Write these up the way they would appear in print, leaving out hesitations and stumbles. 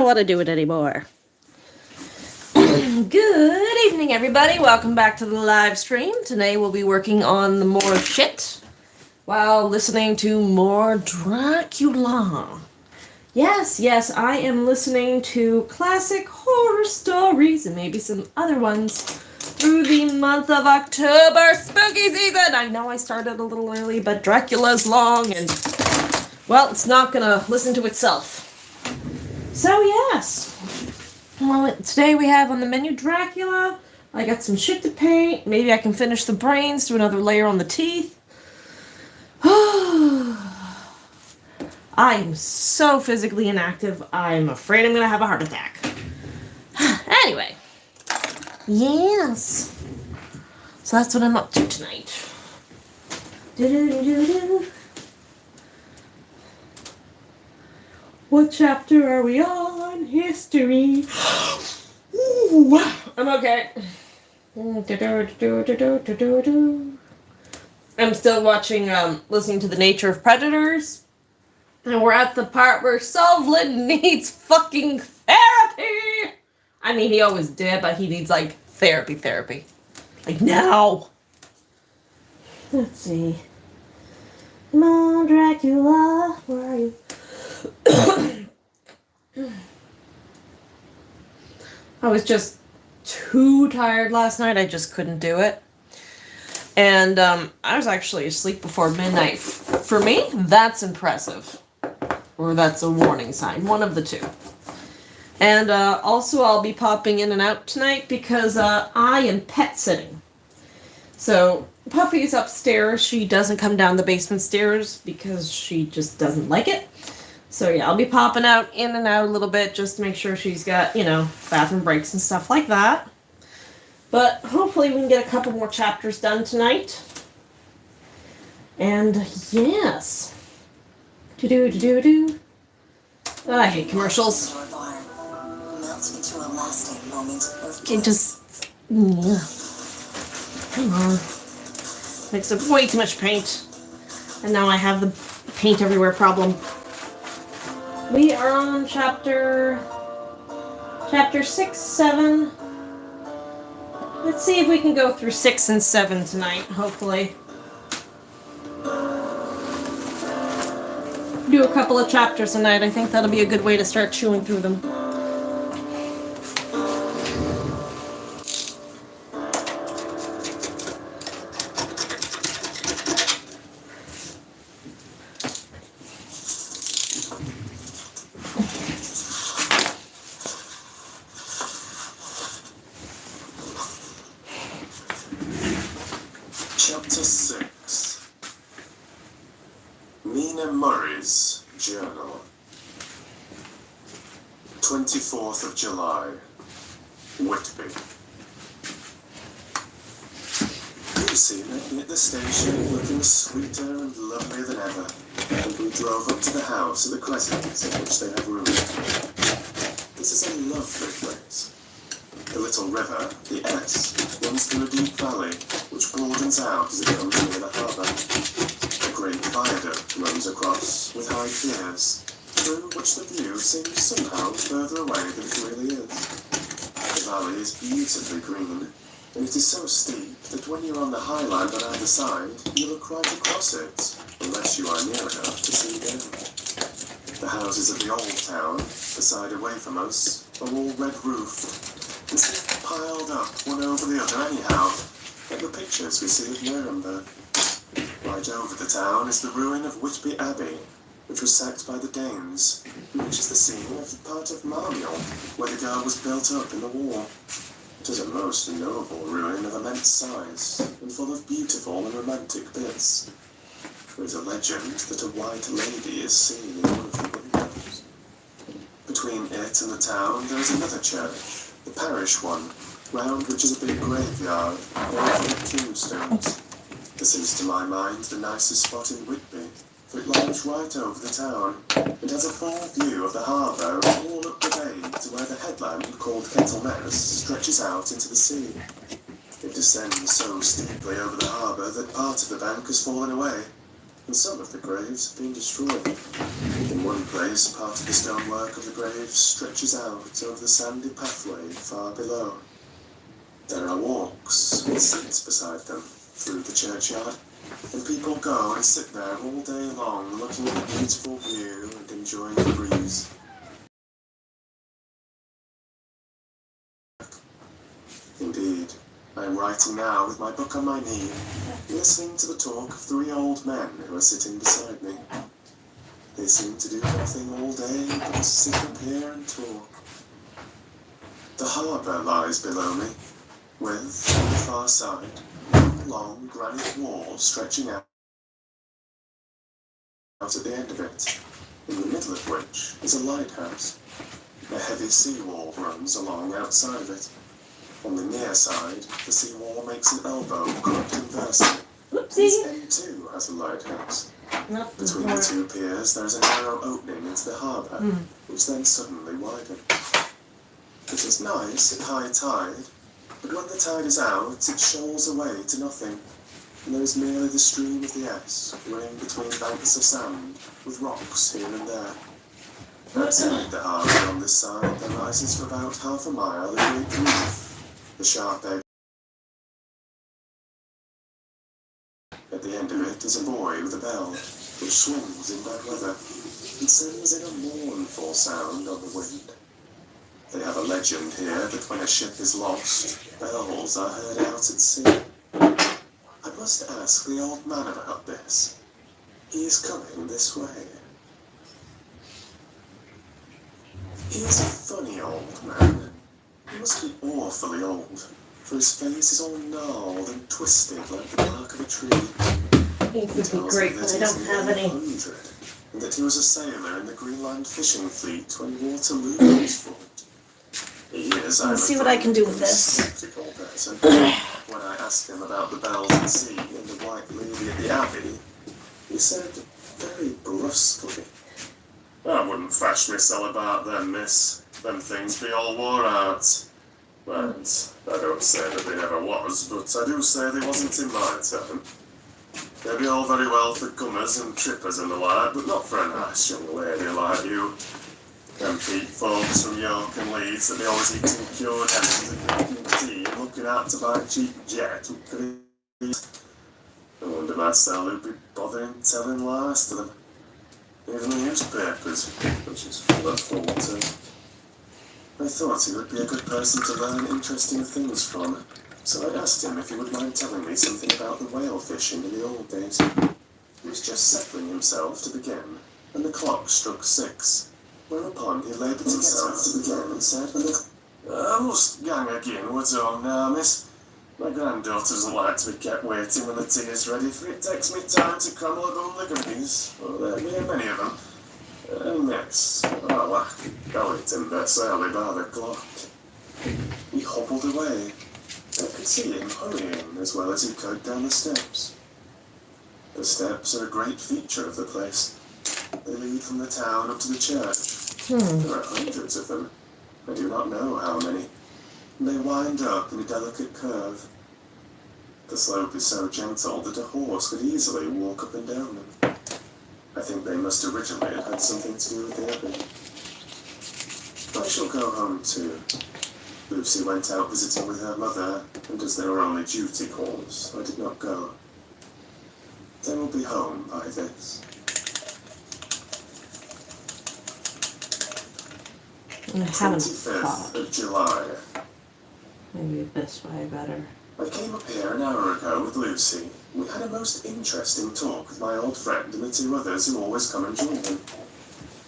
don't want to do it anymore. Good evening, everybody. Welcome back to the live stream. Today we'll be working on the more shit while listening to more Dracula. Yes, I am listening to classic horror stories and maybe some other ones through the month of October, spooky season. I know I started a little early, but Dracula's long and, well, it's not gonna listen to itself. So, yes. Well, today we have on the menu Dracula. I got some shit to paint. Maybe I can finish the brains, do another layer on the teeth. I am so physically inactive, I'm afraid I'm going to have a heart attack. Anyway. Yes. So that's what I'm up to tonight. What chapter are we on? History. Ooh, I'm okay. I'm still watching, listening to The Nature of Predators. And we're at the part where Sullivan needs fucking therapy! I mean, he always did, but he needs, like, therapy. Like, now! Let's see. Come on, Dracula, where are you? I was just too tired last night. I just couldn't do it. And I was actually asleep before midnight. For me, that's impressive. Or that's a warning sign. One of the two. And also I'll be popping in and out tonight because I am pet sitting. So Puppy is upstairs. She doesn't come down the basement stairs because she just doesn't like it. So yeah, I'll be popping out in and out a little bit just to make sure she's got, bathroom breaks and stuff like that. But hopefully we can get a couple more chapters done tonight. And yes. I hate commercials. It just... Come on. Makes up way too much paint. And now I have the paint everywhere problem. We are on chapter 6, 7. Let's see if we can go through 6 and 7 tonight, hopefully. Do a couple of chapters tonight. I think that'll be a good way to start chewing through them. Chapter 6. Mina Murray's Journal. 24th of July. Whitby. Lucy met me at the station looking sweeter and lovelier than ever, and we drove up to the house at the Crescent in which they have roomed. This is a lovely place. The little river, the S, runs through a deep valley, which broadens out as it comes near the harbour. A great viaduct runs across, with high piers, through which the view seems somehow further away than it really is. The valley is beautifully green, and it is so steep that when you're on the highland on either side, you look right across it, unless you are near enough to see down. The houses of the old town, the side away from us, are all red-roofed, and seem piled up one over the other anyhow, like the pictures we see of Nuremberg. Right over the town is the ruin of Whitby Abbey, which was sacked by the Danes, and which is the scene of part of Marmion, where the girl was built up in the war. It is a most noble ruin of immense size, and full of beautiful and romantic bits. There is a legend that a white lady is seen in one of the windows. Between it and the town there is another church, the parish one, round which is a big graveyard, all full of tombstones. This is, to my mind, the nicest spot in Whitby, for it lies right over the town, and has a full view of the harbour all up the bay to where the headland, called Kettleness, stretches out into the sea. It descends so steeply over the harbour that part of the bank has fallen away, and some of the graves have been destroyed. In One place, part of the stonework of the grave stretches out over the sandy pathway far below. There are walks with seats beside them through the churchyard, and people go and sit there all day long looking at the beautiful view and enjoying the breeze. Indeed, I am writing now with my book on my knee, listening to the talk of 3 old men who are sitting beside me. They seem to do nothing all day but sit up here and talk. The harbour lies below me, with, on the far side, one long granite wall stretching out at the end of it, in the middle of which is a lighthouse. A heavy seawall runs along outside of it. On the near side, the seawall makes an elbow crooked inversely. Its end too has a lighthouse. Between the 2 piers, there is a narrow opening into the harbour, which then suddenly widens. It is nice at high tide, but when the tide is out, it shoals away to nothing, and there is merely the stream of the Esk running between banks of sand, with rocks here and there. Outside the harbour on this side, there rises for about half a mile a great reef, the sharp edge. At the end of it is a buoy with a bell, which swings in bad weather, and sends in a mournful sound on the wind. They have a legend here that when a ship is lost, bells are heard out at sea. I must ask the old man about this. He is coming this way. He is a funny old man. He must be awfully old, for his face is all gnarled and twisted like the bark of a tree. It would be great, but I don't have any. And that he was a sailor in the Greenland fishing fleet when Waterloo was fought. He is, Let's see what I can do with this. Skeptical person. When I asked him about the bells at sea and the White Lady at the Abbey, he said very brusquely, "I wouldn't fash mysel about them, miss. Them things be all wore out. And I don't say that they never was, but I do say they wasn't in my time. They be all very well for gummers and trippers and the like, but not for a nice young lady like you. Them peat folks from York and Leeds that be always eating cured hens and drinking tea and looking out to buy cheap jet who could eat. I wonder myself who'd be bothering telling lies to them. Even the newspapers, which is full of fault. I thought he would be a good person to learn interesting things from, so I asked him if he would mind telling me something about the whale fishing in the old days. He was just settling himself to begin, and the clock struck 6, whereupon he laboured himself to begin and said, "I must gang again, what's on now, miss? My granddaughter doesn't like to be kept waiting when the tea is ready, for it takes me time to crammel a bundle of goodies. Well, there be many of them. Miss, I go it in best early by the clock." He hobbled away. I could see him hurrying as well as he could down the steps. The steps are a great feature of the place. They lead from the town up to the church. There are hundreds of them. I do not know how many. And they wind up in a delicate curve. The slope is so gentle that a horse could easily walk up and down them. I think they must originally have had something to do with the abbey. I shall go home too. Lucy went out visiting with her mother, and as they were only duty calls, I did not go. They will be home by this. I haven't 25th thought. of July. Maybe this way better. I came up here an hour ago with Lucy. We had a most interesting talk with my old friend and the 2 others who always come and join him.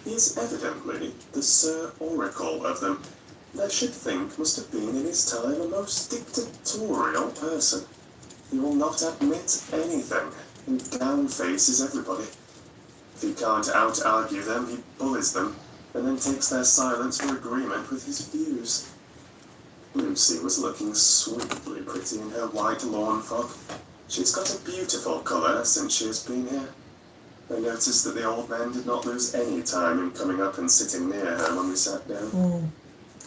He is evidently the Sir Oracle of them, and I should think must have been in his time a most dictatorial person. He will not admit anything, and down-faces everybody. If he can't out-argue them, he bullies them, and then takes their silence for agreement with his views. Lucy was looking sweetly pretty in her white lawn frock. She's got a beautiful colour since she has been here. I noticed that the old man did not lose any time in coming up and sitting near her when we sat down.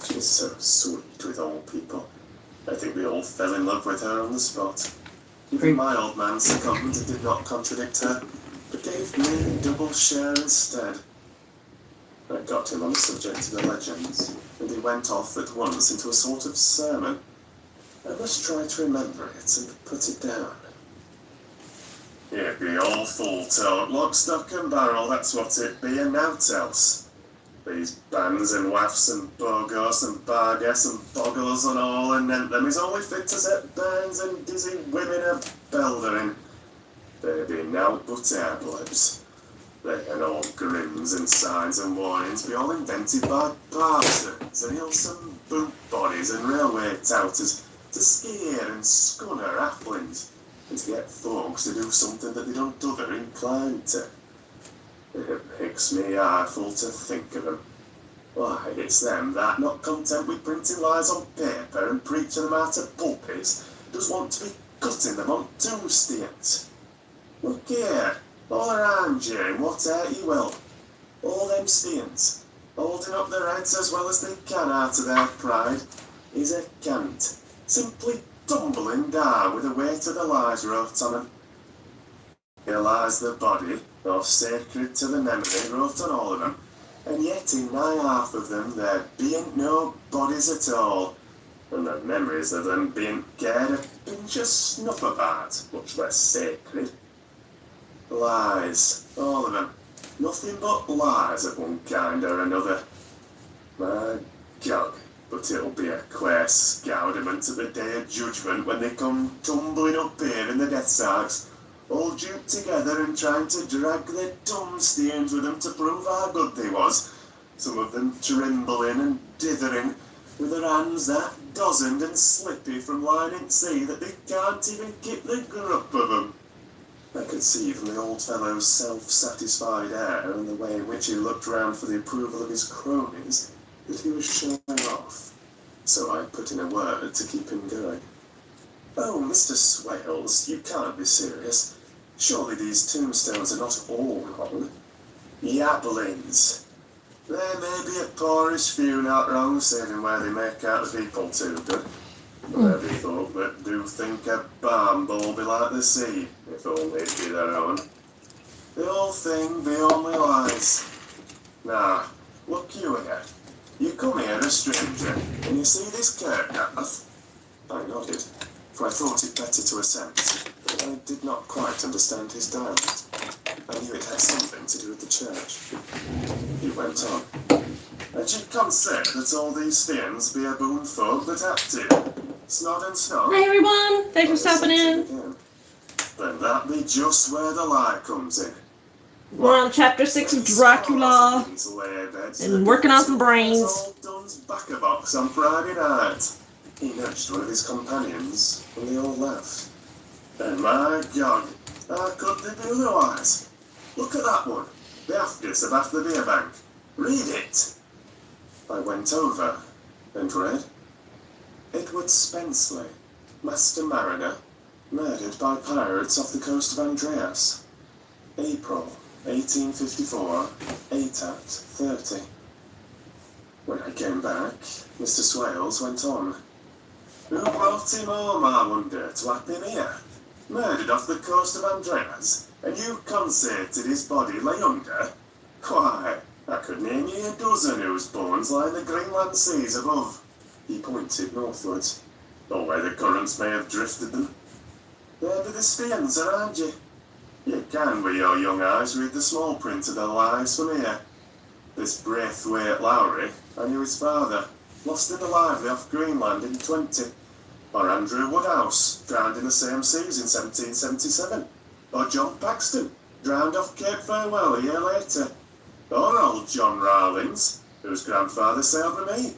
She is so sweet with old people. I think they all fell in love with her on the spot. Even my old man succumbed and did not contradict her, but gave me a double share instead. I got him on the subject of the legends, and he went off at once into a sort of sermon. I must try to remember it and put it down. It be all full talk, lock, stock and barrel, that's what it be, and nought else. These bands and waffs and bogos and bargas and boggles and all, and them is only fit to set bands and dizzy women a beldering. They be nowt but airblibs. They and all grins and signs and warnings be all invented by parsons and ilsome boot bodies and railway touters to scare and scunner applings, and to get folks to do something that they don't other inclined to. It makes me eyeful to think of them. Why, it's them that, not content with printing lies on paper and preaching them out of pulpits, does want to be cutting them on tombstones. Look here, all around you, in whatever you will, all them steins, holding up their heads as well as they can out of their pride, is a cant, simply tumbling down with the weight of the lies wrote on them. Here lies the body, all sacred to the memory wrote on all of them, and yet in nigh half of them there bean't no bodies at all, and the memories of them bean't cared a pinch of snuff about, much less sacred. Lies, all of them, nothing but lies of one kind or another. My God, but it'll be a queer scoundiment at the day of judgment when they come tumbling up here in the death sarks, all duped together and trying to drag their tombstones with them to prove how good they was, some of them trembling and dithering, with their hands that dozened and slippy from lying in sea that they can't even keep the grip of them. I could see from the old fellow's self-satisfied air and the way in which he looked round for the approval of his cronies that he was showing off, so I put in a word to keep him going. Oh, Mr. Swales, you can't be serious. Surely these tombstones are not all wrong. Yabblings. There may be a poorish few not wrong, saving where they make out the people too good. There be folk that do think a barn ball be like the sea, if only it be their own. The whole thing be only lies. Now, look you here. You come here a stranger, and you see this kirkpath? I nodded, for I thought it better to assent, but I did not quite understand his dialect. I knew it had something to do with the church. He went on. And you consent that all these things be a boon folk that act it? Snod and snod? Hi everyone, thanks for stopping in. Then that be just where the lie comes in. We're on chapter 6 of Dracula, and working on some brains. Old Dun's back-a-box on Friday night. He nudged one of his companions, and they all laughed. And my God, how could they be otherwise? Look at that one, the afters of after the beer bank. Read it. I went over and read. Edward Spenceley, master mariner, murdered by pirates off the coast of Andreas. April 1854, 8 Act 30. When I came back, Mr. Swales went on. Who brought him home, I wonder, to have him here? Murdered off the coast of Andreas, and you constated his body lay under? Why, I could name you a dozen whose bones lie in the Greenland seas above. He pointed northwards, or where the currents may have drifted them. There be the Steins around you. You can, with your young eyes, read the small print of their lives from here. This Braithwaite Lowry, I knew his father, lost in the lively off Greenland in 20. Or Andrew Woodhouse, drowned in the same seas in 1777. Or John Paxton, drowned off Cape Farewell a year later. Or old John Rawlings, whose grandfather sailed with me,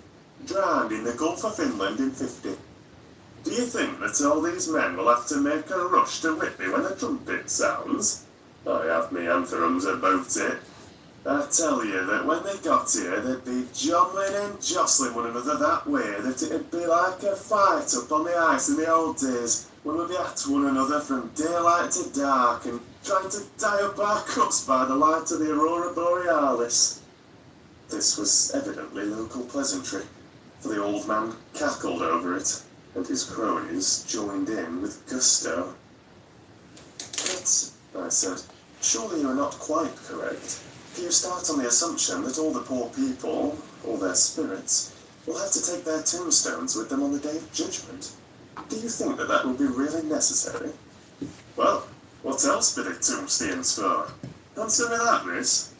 drowned in the Gulf of Finland in 50. Do you think that all these men will have to make a rush to whip me when the trumpet sounds? I have me anthems about it. I tell you that when they got here, they'd be jobbling and jostling one another that way that it'd be like a fight up on the ice in the old days, when we'd be at one another from daylight to dark and trying to tie up our cups by the light of the aurora borealis. This was evidently local pleasantry, for the old man cackled over it, and his cronies joined in with gusto. But, I said, surely you are not quite correct. You start on the assumption that all the poor people, all their spirits, will have to take their tombstones with them on the Day of Judgment. Do you think that that will be really necessary? Well, what else be the tombstones for? Answer me that, miss.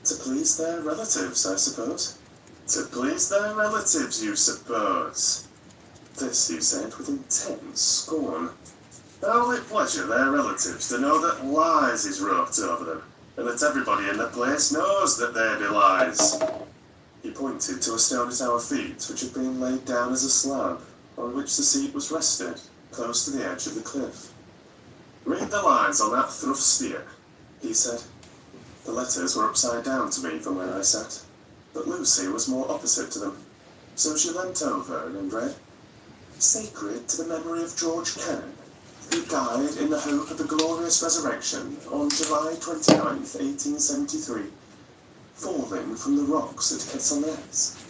To please their relatives, I suppose. To please their relatives, you suppose. This he said with intense scorn. How will it pleasure their relatives to know that lies is wrote over them, and that everybody in the place knows that they be lies? He pointed to a stone at our feet, which had been laid down as a slab, on which the seat was rested, close to the edge of the cliff. Read the lines on that thruff steer, he said. The letters were upside down to me from where I sat, but Lucy was more opposite to them, so she leant over and read, Sacred to the memory of George Cannon, who died in the hope of a glorious resurrection on July 29th, 1873, falling from the rocks at Quetzalnez.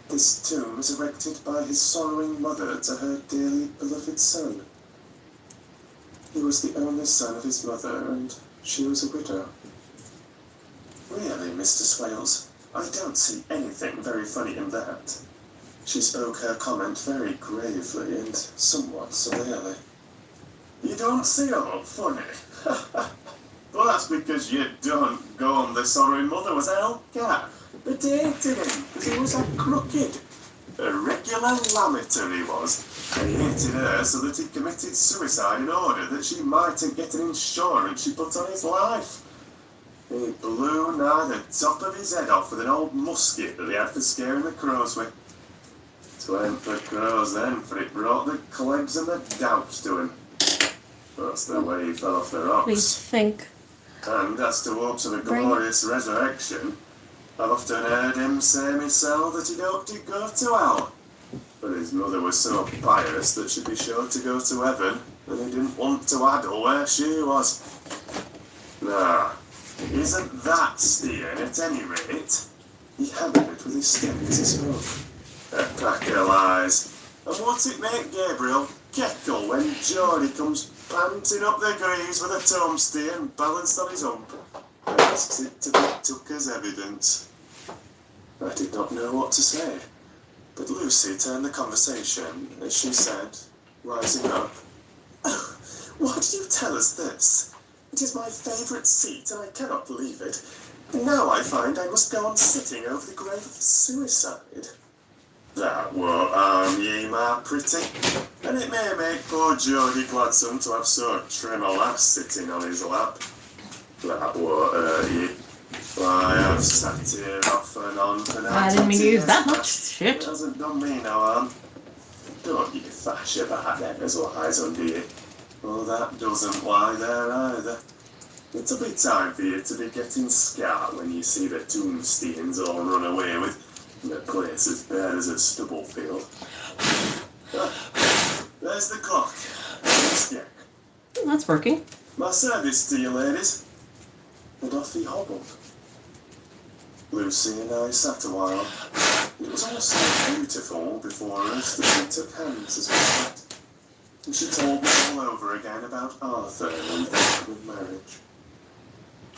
This tomb is erected by his sorrowing mother to her dearly beloved son. He was the only son of his mother, and she was a widow. Really, Mr. Swales, I don't see anything very funny in that. She spoke her comment very gravely and somewhat severely. You don't see a lot funny? Well, that's because you don't go on the sorrowing mother was a hellcat. They dated him because he was a crooked. A regular lamiter he was. And he hated her so that he committed suicide in order that she mightn't get an insurance she put on his life. He blew nigh the top of his head off with an old musket that he had for scaring the crows with. 'Twa'n't for crows then, for it brought the clegs and the doubts to him. That's the way he fell off the rocks. Please think. And as to hopes of a glorious resurrection, I've often heard him say myself that he'd hoped he'd go to hell. But his mother was so pious that she'd be sure to go to heaven, and he didn't want to addle where she was. Now, isn't that steering at any rate? He hammered it with his stick as he spoke. A pack of lies. And what's it make Gabriel cackle when Geordie comes panting up the greaves with a tombstone balanced on his hump and asks it to be took as evidence? I did not know what to say, but Lucy turned the conversation as she said, rising up, "Oh, why did you tell us this? It is my favourite seat and I cannot leave it. Now I find I must go on sitting over the grave of suicide." That won't harm ye, my pretty, and it may make poor Geordie gladsome to have so trim a lass sitting on his lap. That won't hurt ye. Why, I've sat here off and on for now. I didn't mean to use that much It shit. hasn't done me no harm. Don't you fash about them as lies under you. Well, that doesn't lie there either. It'll be time for you to be getting scarred when you see the tombstones all run away with. The place as bare as a stubble field. There's the clock. Yeah. That's working. My service to you, ladies. And off he hobbled. Lucy and I sat a while. It was all so beautiful before us that we took hands as we sat. And she told me all over again about Arthur and their marriage.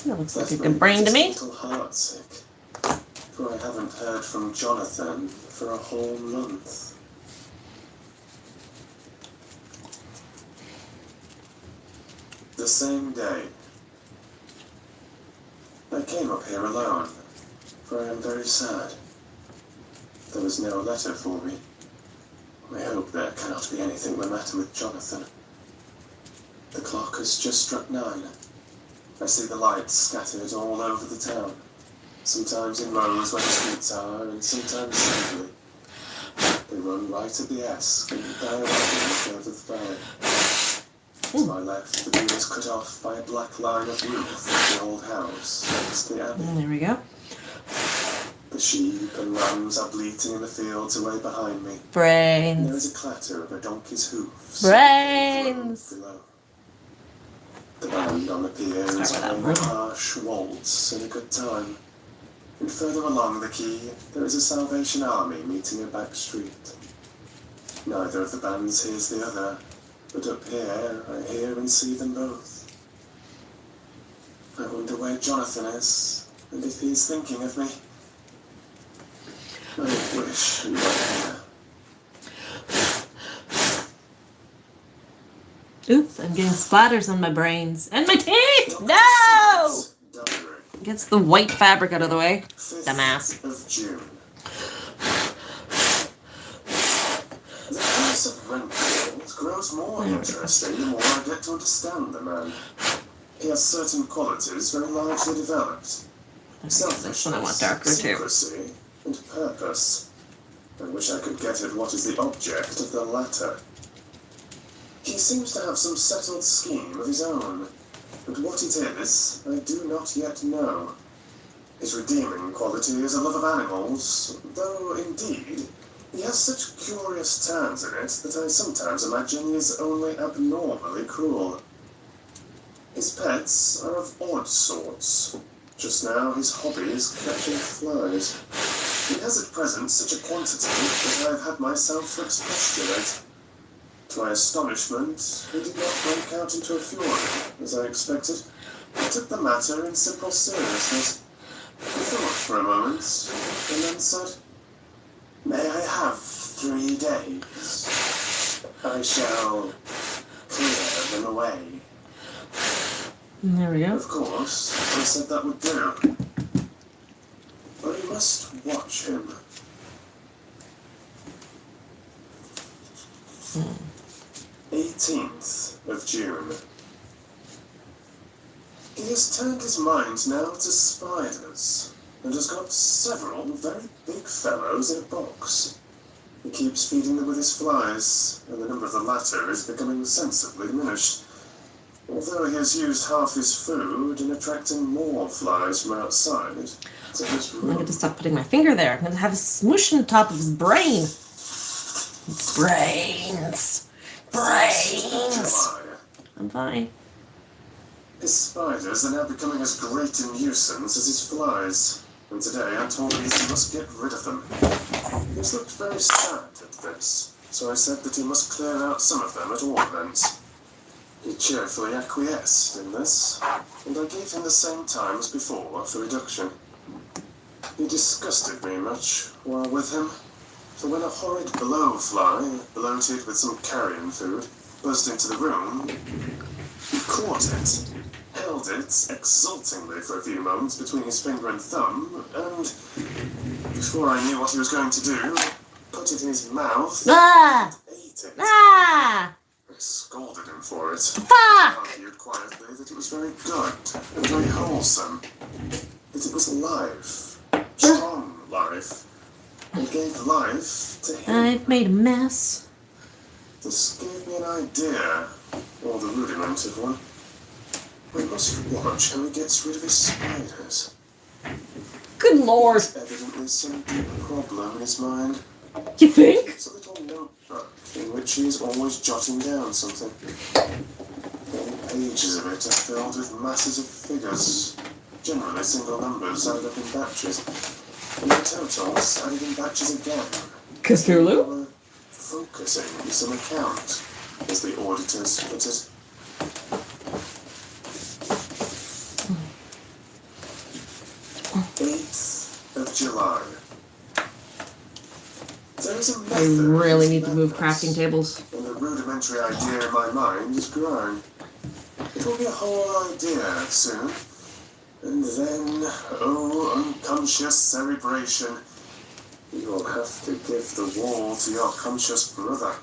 That looks like That a good made brain to me. just a little heartsick. For I haven't heard from Jonathan for a whole month. The same day, I came up here alone, for I am very sad. There was no letter for me. I hope there cannot be anything the matter with Jonathan. The clock has just struck 9. I see the lights scattered all over the town. Sometimes in rows where the streets are, and sometimes singly. They run right at the Esk and die away in the field of the valley. To my left, the view is cut off by a black line of roof of the old house next to the abbey. There we go. The sheep and lambs are bleating in the fields away behind me. And there Brains. is a clatter of a donkey's hoofs Brains. below. The band on the pier is playing a harsh waltz in a good time. And further along the quay, there is a Salvation Army meeting a back street. Neither of the bands hears the other, but up here I hear and see them both. I wonder where Jonathan is, and if he is thinking of me, I wish he were here. Oops, I'm getting splatters on my brains. And my teeth! No! Gets the white fabric out of the way. 5th Dumbass. of June. The case of Renfield grows more interesting the more I get to understand the man. He has certain qualities very largely developed. Selfishness, I want darker too. secrecy, and purpose. I wish I could get at what is the object of the latter. He seems to have some settled scheme of his own, but what it is, I do not yet know. His redeeming quality is a love of animals, though, indeed, he has such curious turns in it that I sometimes imagine he is only abnormally cruel. His pets are of odd sorts. Just now, his hobby is catching flies. He has at present such a quantity that I have had myself to expostulate. To my astonishment, he did not break out into a fury, as I expected. He took the matter in simple seriousness. He thought for a moment, and then said, "May I have 3 days? I shall clear them away." There we go. Of course, I said that would do. But I must watch him. 18th of June. He has turned his mind now to spiders, and has got several very big fellows in a box. He keeps feeding them with his flies, and the number of the latter is becoming sensibly diminished. Although he has used half his food in attracting more flies from outside to his room. I'm going to stop putting my finger there. I'm going to have a smoosh on the top of his brain. Brains. July. I'm fine. His spiders are now becoming as great a nuisance as his flies, and today I told him that he must get rid of them. He's looked very sad at this, so I said that he must clear out some of them at all events. He cheerfully acquiesced in this, and I gave him the same time as before for reduction. He disgusted me much while with him, for when a horrid blowfly, bloated with some carrion food, burst into the room, he caught it, held it exultingly for a few moments between his finger and thumb, and, before I knew what he was going to do, put it in his mouth and ate it. I scolded him for it. Fuck! Argued quietly that it was very good and very wholesome, that it was life, strong life, and gave life to him. I've made a mess. This gave me an idea, or the rudiment of one. I must watch how he gets rid of his spiders. Good lord. There's evidently some deep problem in his mind. You think? It's a little notebook in which he is always jotting down something. Many pages of it are filled with masses of figures, generally single numbers added up in batches, and the totals added in batches again. Cthulhu? Focusing some account, as the auditors put it. July. There is a method. I really need to move crafting tables. And the rudimentary idea in my mind is growing. It will be a whole idea soon. And then, oh, unconscious cerebration, you will have to give the wall to your conscious brother.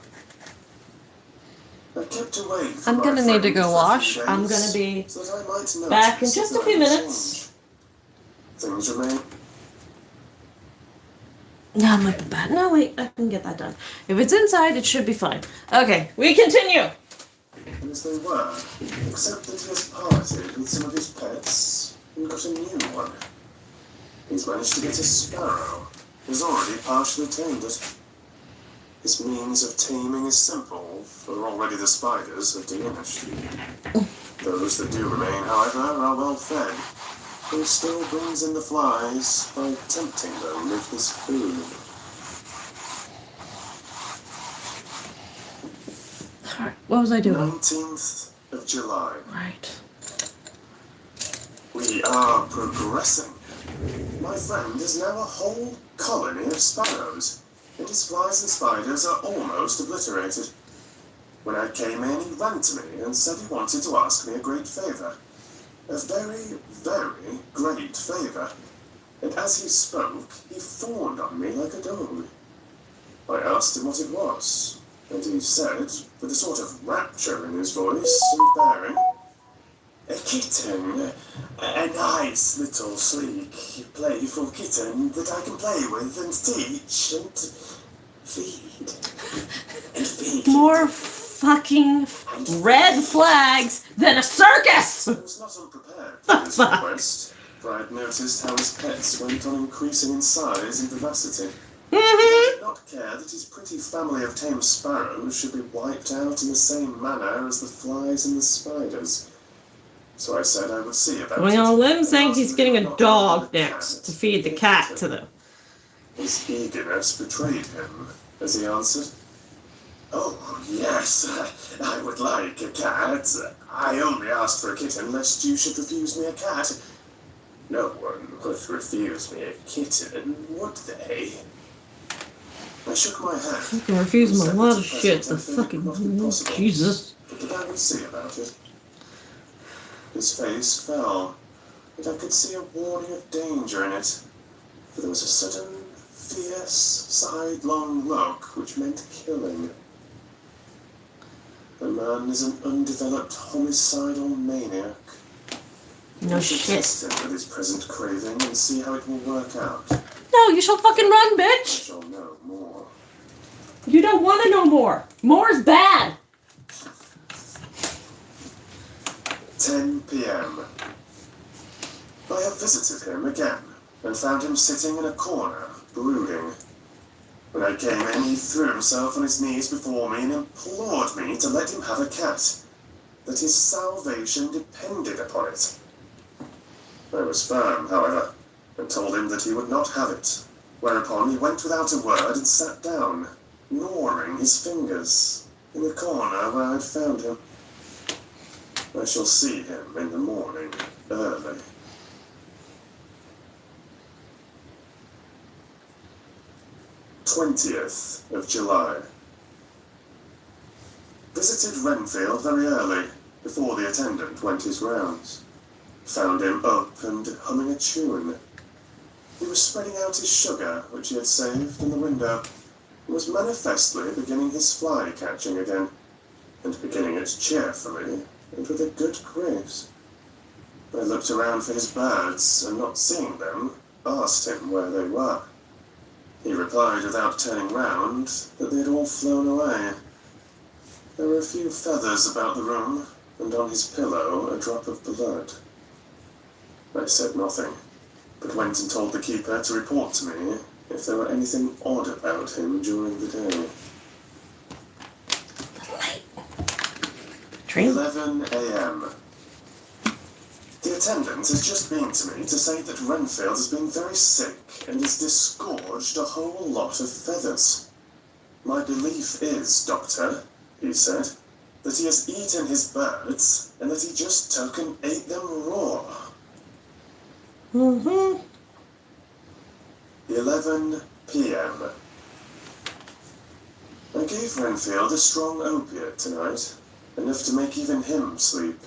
I kept away from I'm gonna my need to go friend for wash. 3 I'm days, gonna be so that I might back in notice just a if few there minutes. change. Things remain. No, I might be bad. No, wait, I can get that done. If it's inside, it should be fine. Okay, we continue. As they were, except that he has parted with some of his pets and got a new one. He's managed to get a sparrow, has already partially tamed it. His means of taming is simple, for already the spiders have diminished. Those that do remain, however, are well fed. He still brings in the flies by tempting them with his food. Alright, what was I doing? 19th of July. Right. We are progressing. My friend is now a whole colony of sparrows, and his flies and spiders are almost obliterated. When I came in, he ran to me and said he wanted to ask me a great favour. A very, very great favour. And as he spoke, he fawned on me like a dog. I asked him what it was, and he said, with a sort of rapture in his voice and bearing, "A kitten, a nice little sleek, playful kitten that I can play with and teach and feed and feed." More fucking red flags than a circus! I was not unprepared for his request, for I had noticed how his pets went on increasing in size and vivacity. I did not care that his pretty family of tame sparrows should be wiped out in the same manner as the flies and the spiders. So I said I would see about Going it. on a limb saying and he's asked getting if he a would not dog have a next to cat. feed the cat to them. His eagerness betrayed him as he answered, "Oh, yes, I would like a cat. I only asked for a kitten lest you should refuse me a cat. No one would refuse me a kitten, would they?" I shook my head. You can refuse him a and lot said of that at shit. present The I feared it fucking would not be possible, Jesus. but that I would see about it. His face fell, and I could see a warning of danger in it, for there was a sudden, fierce, sidelong look which meant killing. The man is an undeveloped homicidal maniac. No I should shit. test him with his present craving and see how it will work out. No, you shall fucking run, I bitch! shall know more. You don't want to know more. More is bad. 10 p.m. I have visited him again and found him sitting in a corner, brooding. When I came in, he threw himself on his knees before me and implored me to let him have a cat, that his salvation depended upon it. I was firm, however, and told him that he would not have it, whereupon he went without a word and sat down, gnawing his fingers, in the corner where I had found him. I shall see him in the morning, early. 20th of July. Visited Renfield very early, before the attendant went his rounds. Found him up and humming a tune. He was spreading out his sugar, which he had saved, in the window, and was manifestly beginning his fly catching again, and beginning it cheerfully and with a good grace. I looked around for his birds, and not seeing them, asked him where they were. He replied without turning round that they had all flown away. There were a few feathers about the room, and on his pillow a drop of blood. I said nothing, but went and told the keeper to report to me if there were anything odd about him during the day. 11 a.m. The attendant has just been to me to say that Renfield has been very sick and has disgorged a whole lot of feathers. My belief is, Doctor, he said, that he has eaten his birds and that he just took and ate them raw. 11 p.m. I gave Renfield a strong opiate tonight, enough to make even him sleep,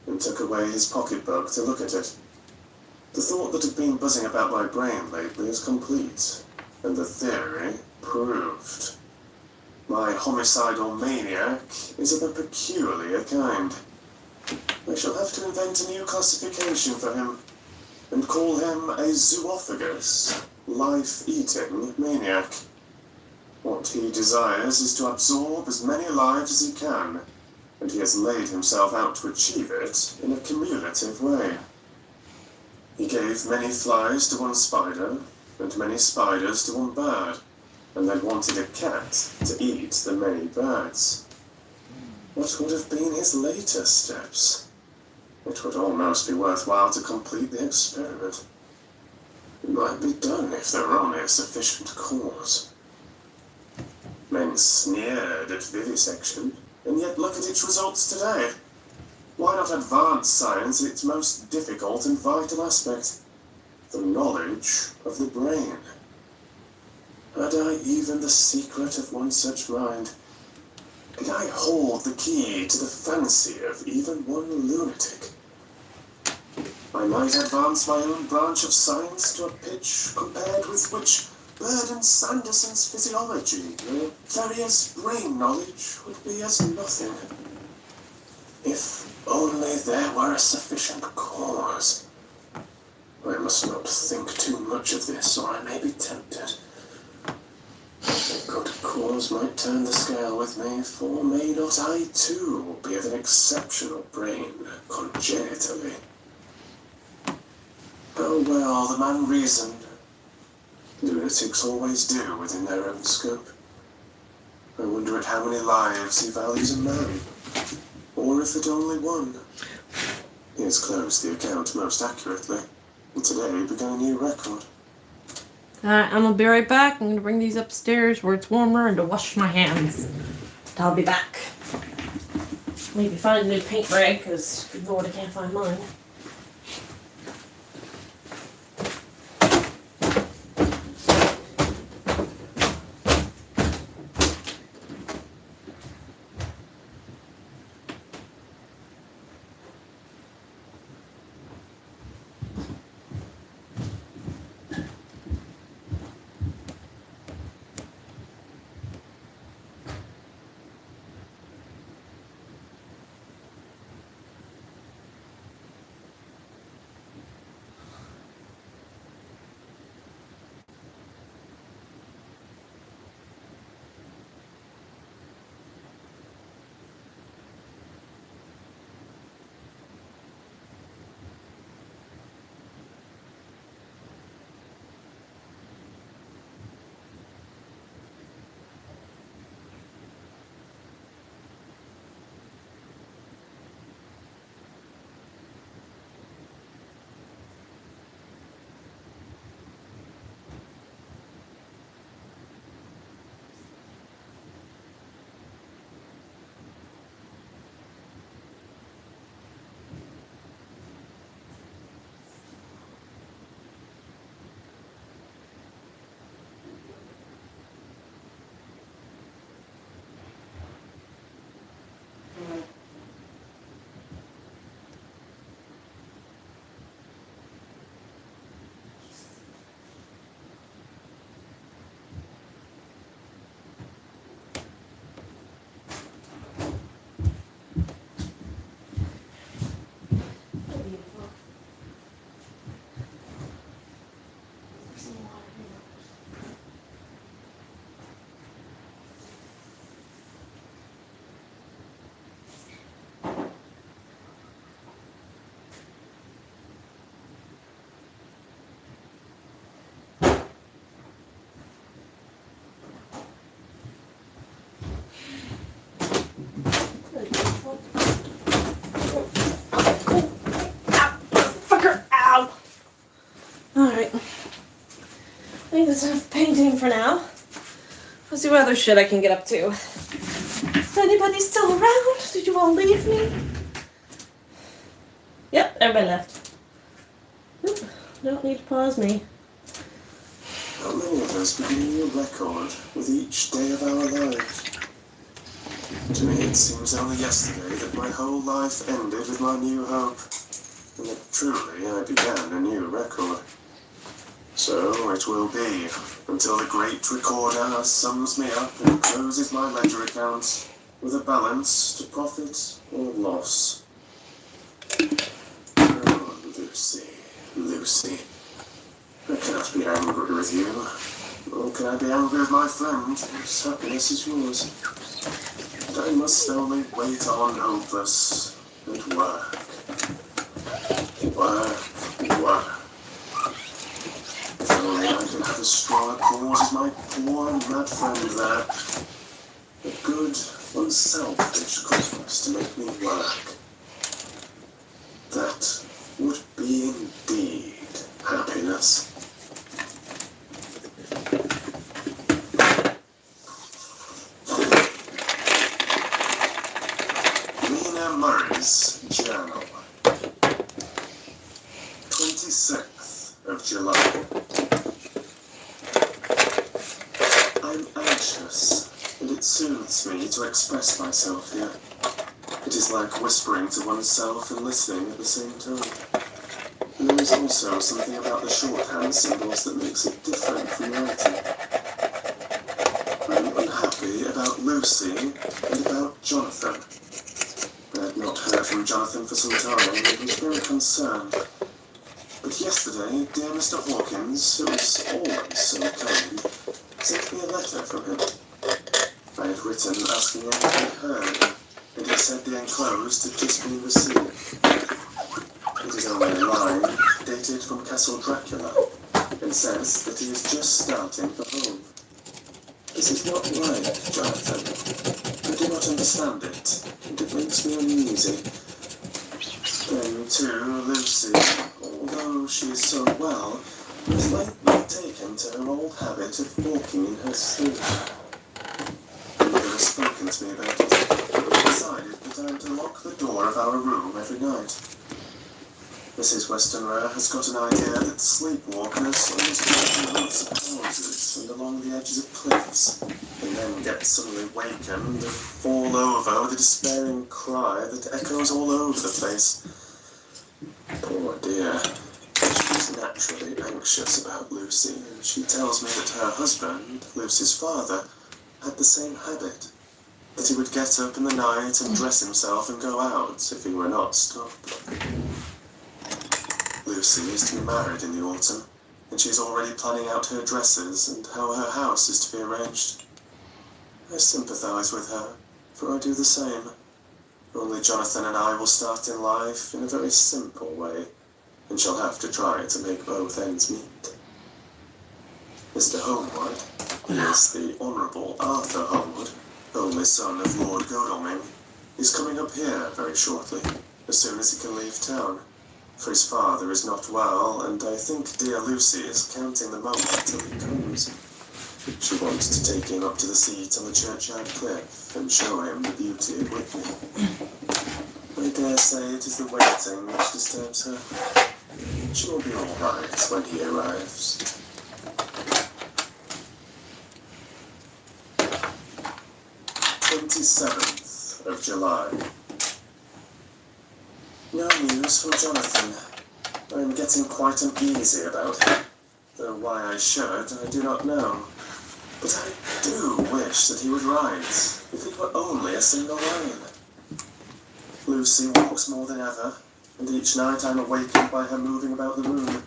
and took away his pocketbook to look at it. The thought that had been buzzing about my brain lately is complete, and the theory proved. My homicidal maniac is of a peculiar kind. I shall have to invent a new classification for him, and call him a zoophagous, life-eating maniac. What he desires is to absorb as many lives as he can, and he has laid himself out to achieve it in a cumulative way. He gave many flies to one spider, and many spiders to one bird, and then wanted a cat to eat the many birds. What would have been his later steps? It would almost be worthwhile to complete the experiment. It might be done if there were only a sufficient cause. Men sneered at vivisection, and yet look at its results today. Why not advance science in its most difficult and vital aspect? the knowledge of the brain. Had I even the secret of one such mind? Did I hold the key to the fancy of even one lunatic? I might advance my own branch of science to a pitch compared with which Bird and Sanderson's physiology or Ferrier's brain knowledge would be as nothing. If only there were a sufficient cause. I must not think too much of this, or I may be tempted. A good cause might turn the scale with me, for may not I too be of an exceptional brain congenitally? How well the man reasoned. Lunatics always do within their own scope. I wonder at how many lives he values a man, or if at only one. He has closed the account most accurately, and today began a new record. Alright, I'm gonna be right back. I'm gonna bring these upstairs where it's warmer and to wash my hands. I'll be back. Maybe find a new paint rag, because good lord, I can't find mine. Alright. I think that's enough painting for now. Let's see what other shit I can get up to. Is anybody still around? Did you all leave me? Yep, everybody left. Oop, don't need to pause me. How many of us begin a new record with each day of our lives? To me, it seems only yesterday that my whole life ended with my new hope, and that truly I began a new record. So it will be, until the great recorder sums me up and closes my ledger account with a balance to profit or loss. Oh, Lucy, Lucy. I cannot be angry with you, nor can I be angry with my friend, whose happiness is yours. And I must only wait on hopeless and work. Work. If only I can have as strong a cause as my poor mad friend there. A good, unselfish cause to make me work. That would be indeed happiness. Lena Murray's Journal. 26th of July. nervous, and it soothes me to express myself here. It is like whispering to oneself and listening at the same time. And there is also something about the shorthand symbols that makes it different from writing. I'm unhappy about Lucy and about Jonathan. I had not heard from Jonathan for some time and was very concerned. But yesterday, dear Mr. Hawkins, who is always so kind, sent me a letter from him. I had written asking him if he had heard, and he said the enclosed had just been received. It is only a line, dated from Castle Dracula, and says that he is just starting for home. This is not right, Jonathan. I do not understand it, and it makes me uneasy. Then, too, Lucy, although she is so well, has lately taken to her old habit of walking in her sleep. My mother has spoken to me about it, and we decided that I am to lock the door of our room every night. Mrs. Westenra has got an idea that sleepwalkers always walk on the roofs of houses and along the edges of cliffs, and then get suddenly wakened and fall over with a despairing cry that echoes all over the place. Poor dear. She is naturally anxious about Lucy, and she tells me that her husband, Lucy's father, had the same habit, that he would get up in the night and dress himself and go out if he were not stopped. Lucy is to be married in the autumn, and she is already planning out her dresses and how her house is to be arranged. I sympathise with her, for I do the same. Only Jonathan and I will start in life in a very simple way, and shall have to try to make both ends meet. Mr. Holmwood, he is the Honourable Arthur Holmwood, only son of Lord Godalming, is coming up here very shortly, as soon as he can leave town. For his father is not well, and I think dear Lucy is counting the moment till he comes. She wants to take him up to the seat on the churchyard cliff and show him the beauty of Whitney. I dare say it is the waiting which disturbs her. She will be all right when he arrives. 27th of July. No news from Jonathan. I am getting quite uneasy about him, though why I should, I do not know. But I do wish that he would write, if it were only a single line. Lucy walks more than ever, and each night I'm awakened by her moving about the room.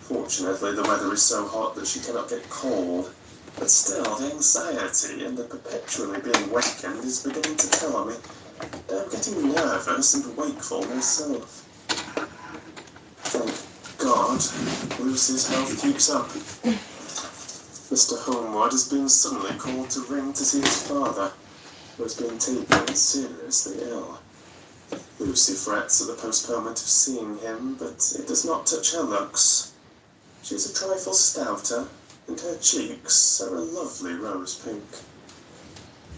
Fortunately, the weather is so hot that she cannot get cold, but still the anxiety and the perpetually being wakened is beginning to tell on me. I'm getting nervous and wakeful myself. Thank God, Lucy's health keeps up. Mr. Holmwood has been suddenly called to ring to see his father, who has been taken seriously ill. Lucy frets at the postponement of seeing him, but it does not touch her looks. She is a trifle stouter, and her cheeks are a lovely rose pink.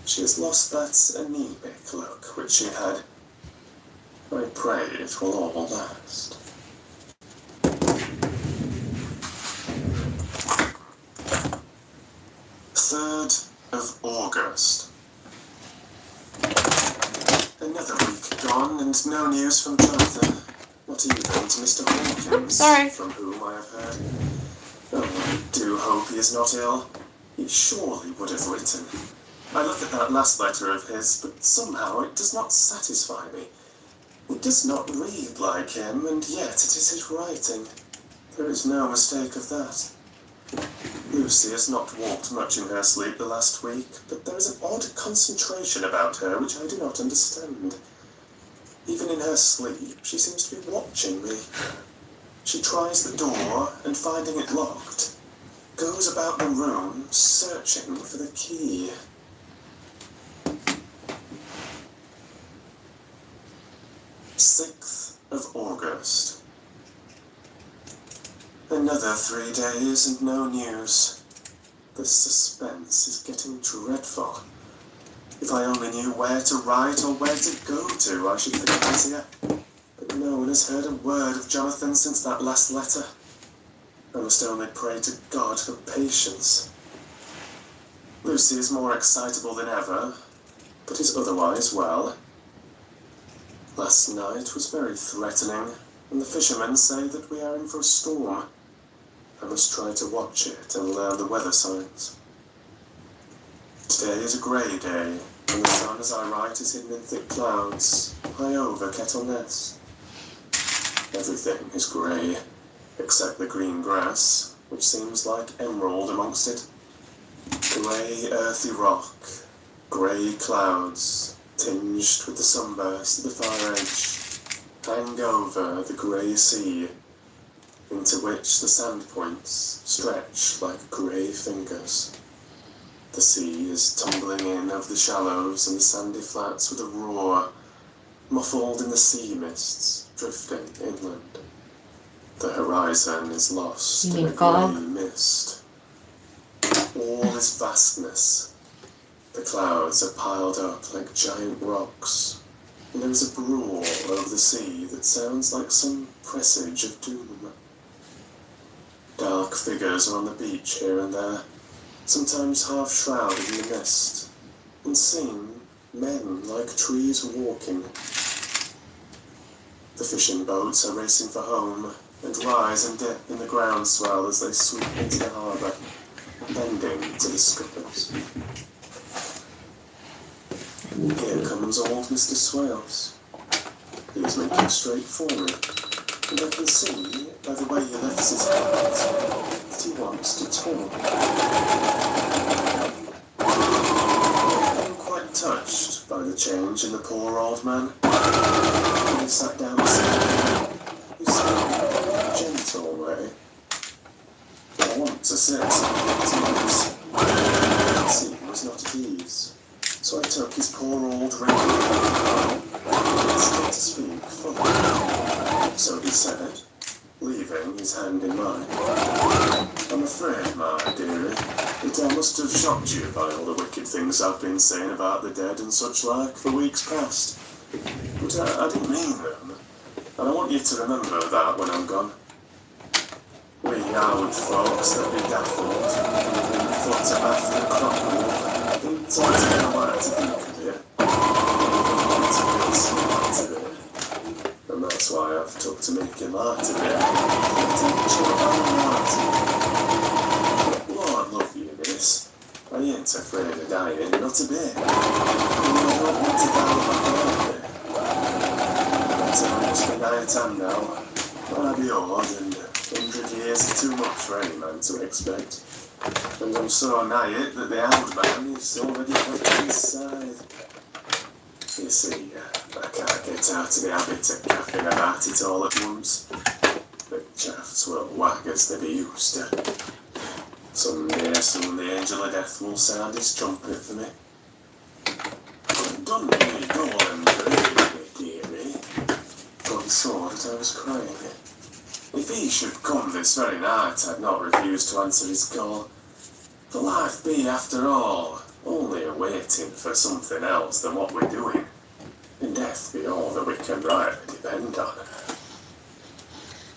She has lost that anemic look which she had. I pray it will all last. 3rd of August. Another week gone, and no news from Jonathan. Not even to Mr. Hawkins, from whom I have heard. Oh, I do hope he is not ill. He surely would have written. I look at that last letter of his, but somehow it does not satisfy me. It does not read like him, and yet it is his writing. There is no mistake of that. Lucy has not walked much in her sleep the last week, but there is an odd concentration about her which I do not understand. Even in her sleep, she seems to be watching me. She tries the door, and finding it locked, goes about the room, searching for the key. 6th of August. Another 3 days and no news. The suspense is getting dreadful. If I only knew where to write or where to go to, I should feel easier. But no one has heard a word of Jonathan since that last letter. I must only pray to God for patience. Lucy is more excitable than ever, but is otherwise well. Last night was very threatening, and the fishermen say that we are in for a storm. I must try to watch it and learn the weather signs. Today is a grey day, and the sun as I write is hidden in thick clouds, high over Kettle Ness. Everything is grey, except the green grass, which seems like emerald amongst it. Grey earthy rock, grey clouds, tinged with the sunburst at the far edge, hang over the grey sea, into which the sand points stretch like grey fingers. The sea is tumbling in over the shallows and the sandy flats with a roar, muffled in the sea mists, drifting inland. The horizon is lost in a grey mist. All is vastness. The clouds are piled up like giant rocks, and there is a brawl over the sea that sounds like some presage of doom. Dark figures are on the beach here and there, sometimes half shrouded in the mist, and seem men like trees walking. The fishing boats are racing for home, and rise and dip in the groundswell as they sweep into the harbour, bending to the scuppers. Here comes old Mr. Swales. He is making straight for me, and I can see, by the way he lifts his hat, that he wants to talk. I'm quite touched by the change in the poor old man. When he sat down beside me, he said in a gentle way, "I want to say something to you." I could see he was not at ease, so I took his poor old regular hand and started to speak fully. So he said, leaving his hand in mine, "I'm afraid, my dearie, that I must have shocked you by all the wicked things I've been saying about the dead and such like for weeks past. But I didn't mean them, and I want you to remember that when I'm gone. We Howard folks that be daffled, and thought of after the crop didn't altogether like to think of it, to feel smart of it. And that's why I've took to making light of it, teaching about it. Lord love you, miss. I ain't afraid of dying, not a bit. And I don't want to die if I can help it. But must be nigh time now. I'll be old, and 100 years is too much for any man to expect. And I'm so nigh it that the old man is already at his side. You see, I can't get out of the habit of caffing about it all at once. The chaffs won't wag as they be used to. Someday soon the angel of death will sound his trumpet for me. Don't me go and breathe, dearie. For he saw that I was crying. If he should come this very night, I'd not refuse to answer his call. For life be, after all, only a waiting for something else than what we're doing, and death be all that we can rightly depend on.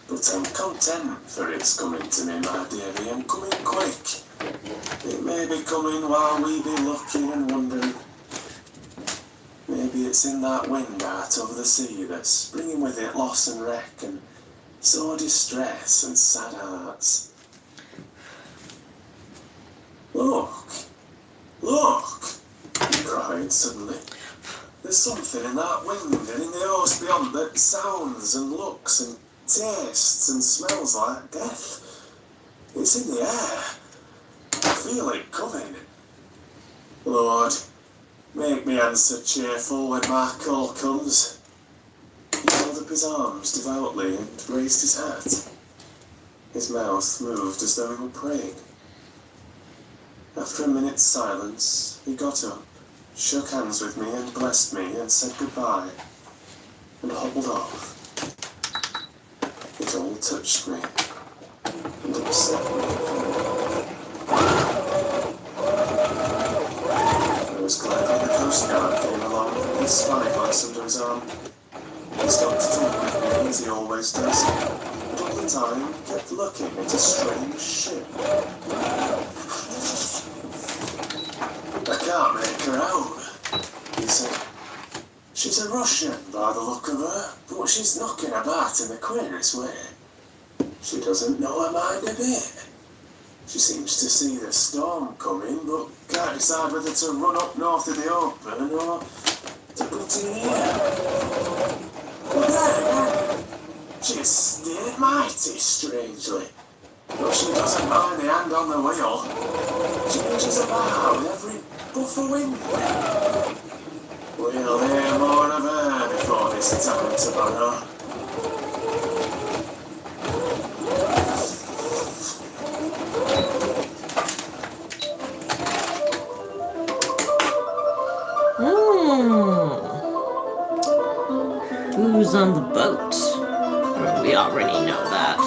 But I'm content for it's coming to me, my dearie, and coming quick. It may be coming while we be looking and wondering. Maybe it's in that wind out over the sea that's bringing with it loss and wreck and sore distress and sad hearts. Look! Look! He cried suddenly. There's something in that wind and in the host beyond that sounds and looks and tastes and smells like death. It's in the air. I feel it coming. Lord, make me answer cheerful when my call comes. He held up his arms devoutly and raised his hat. His mouth moved as though he were praying. After a minute's silence, he got up, shook hands with me and blessed me and said goodbye, and hobbled off. It all touched me and upset me. I was glad when the Coast Guard came along with his spyglass under his arm. He stopped to talk with me as he always does, but all the time kept looking at a strange ship. can't make her out, he said. She's a Russian by the look of her, but she's knocking about in the queerest way. She doesn't know her mind a bit. She seems to see the storm coming, but can't decide whether to run up north of the open or to put in here. But then again, she's steered mighty strangely. But she doesn't mind the hand on the wheel. She reaches about with every puff of wind. We'll hear more of her before this time tomorrow. Who's on the boat? Well, we already know that.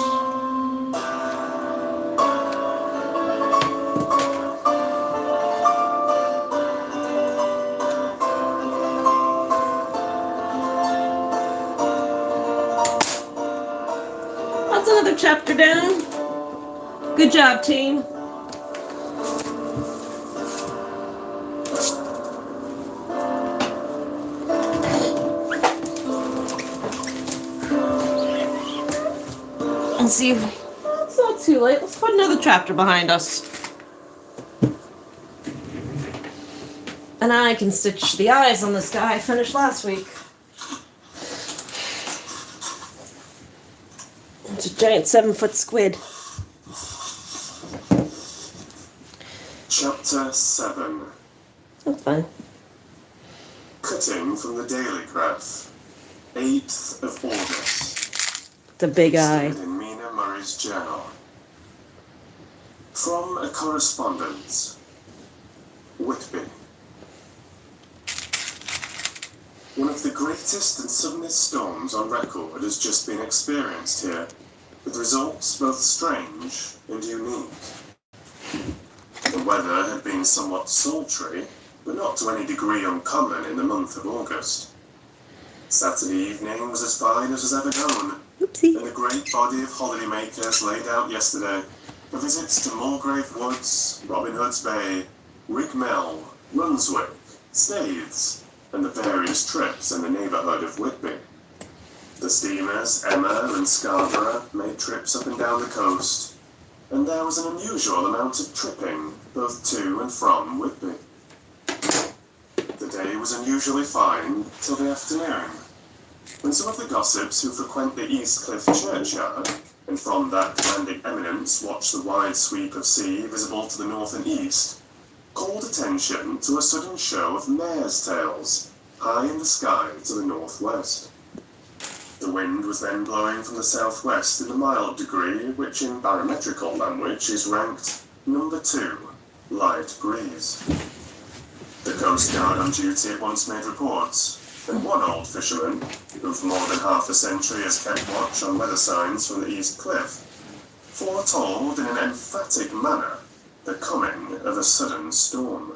That's another chapter down. Good job, team. And see if it's not too late. Let's put another chapter behind us. And I can stitch the eyes on this guy I finished last week. It's a giant 7-foot squid. Chapter 7. That's fine. Cutting from the Daily Graph. 8th of August. The big eye. In Mina Murray's journal. From a correspondent. Whitby. One of the greatest and suddenest storms on record has just been experienced here, with results both strange and unique. The weather had been somewhat sultry, but not to any degree uncommon in the month of August. Saturday evening was as fine as was ever known, Oopsie. and a great body of holidaymakers laid out yesterday for visits to Mulgrave Woods, Robin Hood's Bay, Rigmell, Runswick, Staithes, and the various trips in the neighbourhood of Whitby. The steamers Emma and Scarborough made trips up and down the coast, and there was an unusual amount of tripping both to and from Whitby. The day was unusually fine till the afternoon, when some of the gossips who frequent the East Cliff churchyard, and from that commanding eminence watch the wide sweep of sea visible to the north and east, called attention to a sudden show of mares' tails high in the sky to the northwest. The wind was then blowing from the southwest in a mild degree, which in barometrical language is ranked number 2, light breeze. The Coast Guard on duty at once made reports, and one old fisherman, who for more than half a century has kept watch on weather signs from the East Cliff, foretold in an emphatic manner the coming of a sudden storm.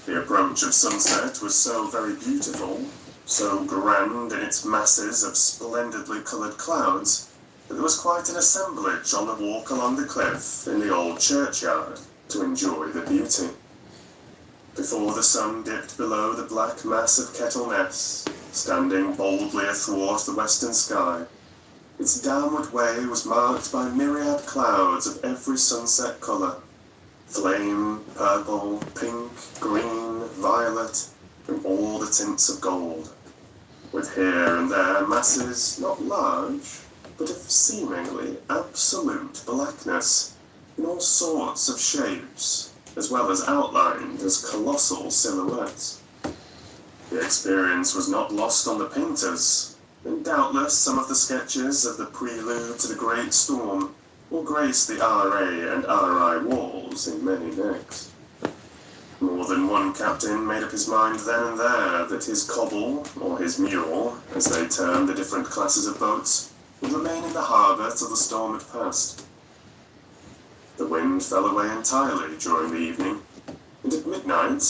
The approach of sunset was so very beautiful, so grand in its masses of splendidly coloured clouds, that there was quite an assemblage on the walk along the cliff in the old churchyard to enjoy the beauty. Before the sun dipped below the black mass of Kettleness, standing boldly athwart the western sky, its downward way was marked by myriad clouds of every sunset colour, flame, purple, pink, green, violet, and all the tints of gold, with here and there masses not large, but of seemingly absolute blackness, in all sorts of shapes, as well as outlined as colossal silhouettes. The experience was not lost on the painters, and doubtless some of the sketches of the prelude to the great storm will grace the RA and RI walls in many necks. More than one captain made up his mind then and there that his cobble, or his mule, as they termed the different classes of boats, would remain in the harbour till the storm had passed. The wind fell away entirely during the evening, and at midnight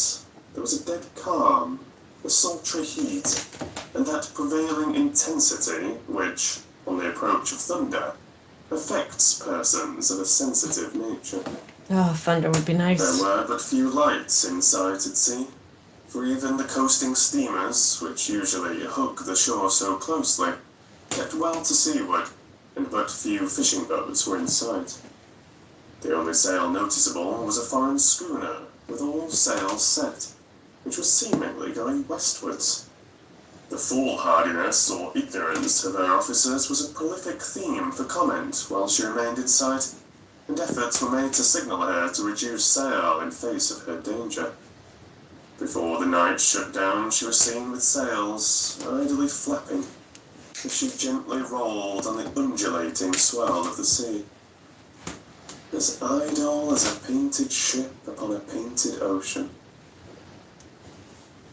there was a dead calm, a sultry heat, and that prevailing intensity which, on the approach of thunder, affects persons of a sensitive nature. Oh, thunder would be There nice. were but few lights in sight at sea, for even the coasting steamers, which usually hug the shore so closely, kept well to seaward, and but few fishing boats were in sight. The only sail noticeable was a foreign schooner, with all sails set, which was seemingly going westwards. The foolhardiness or ignorance of her officers was a prolific theme for comment while she remained in sight, and efforts were made to signal her to reduce sail in face of her danger. Before the night shut down, she was seen with sails idly flapping, as she gently rolled on the undulating swell of the sea. As idle as a painted ship upon a painted ocean.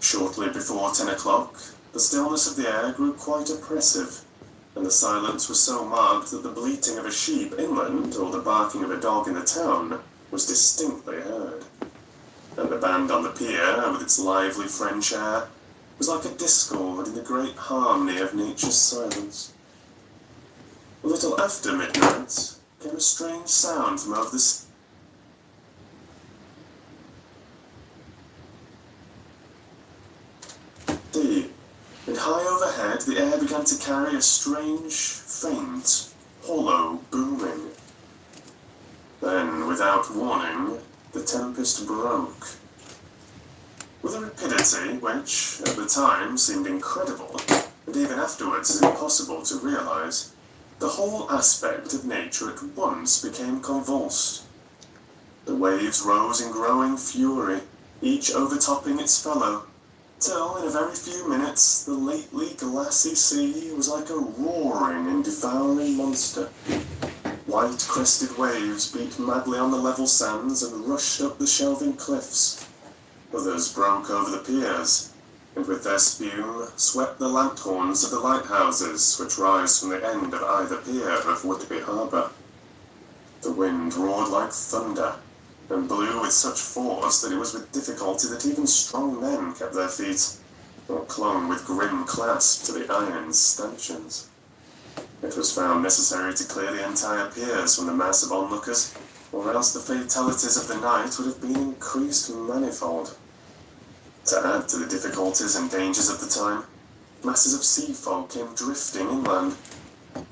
Shortly before 10 o'clock, the stillness of the air grew quite oppressive, and the silence was so marked that the bleating of a sheep inland or the barking of a dog in the town was distinctly heard. And the band on the pier, with its lively French air, was like a discord in the great harmony of nature's silence. A little after midnight came a strange sound from over the sea. And high overhead, the air began to carry a strange, faint, hollow booming. Then, without warning, the tempest broke. With a rapidity which, at the time, seemed incredible, and even afterwards is impossible to realize, the whole aspect of nature at once became convulsed. The waves rose in growing fury, each overtopping its fellow, till, in a very few minutes, the lately glassy sea was like a roaring and devouring monster. White-crested waves beat madly on the level sands and rushed up the shelving cliffs. Others broke over the piers, and with their spume swept the lanthorns of the lighthouses which rise from the end of either pier of Whitby Harbour. The wind roared like thunder, and blew with such force that it was with difficulty that even strong men kept their feet, or clung with grim clasp to the iron stanchions. It was found necessary to clear the entire piers from the mass of onlookers, or else the fatalities of the night would have been increased manifold. To add to the difficulties and dangers of the time, masses of sea fog came drifting inland,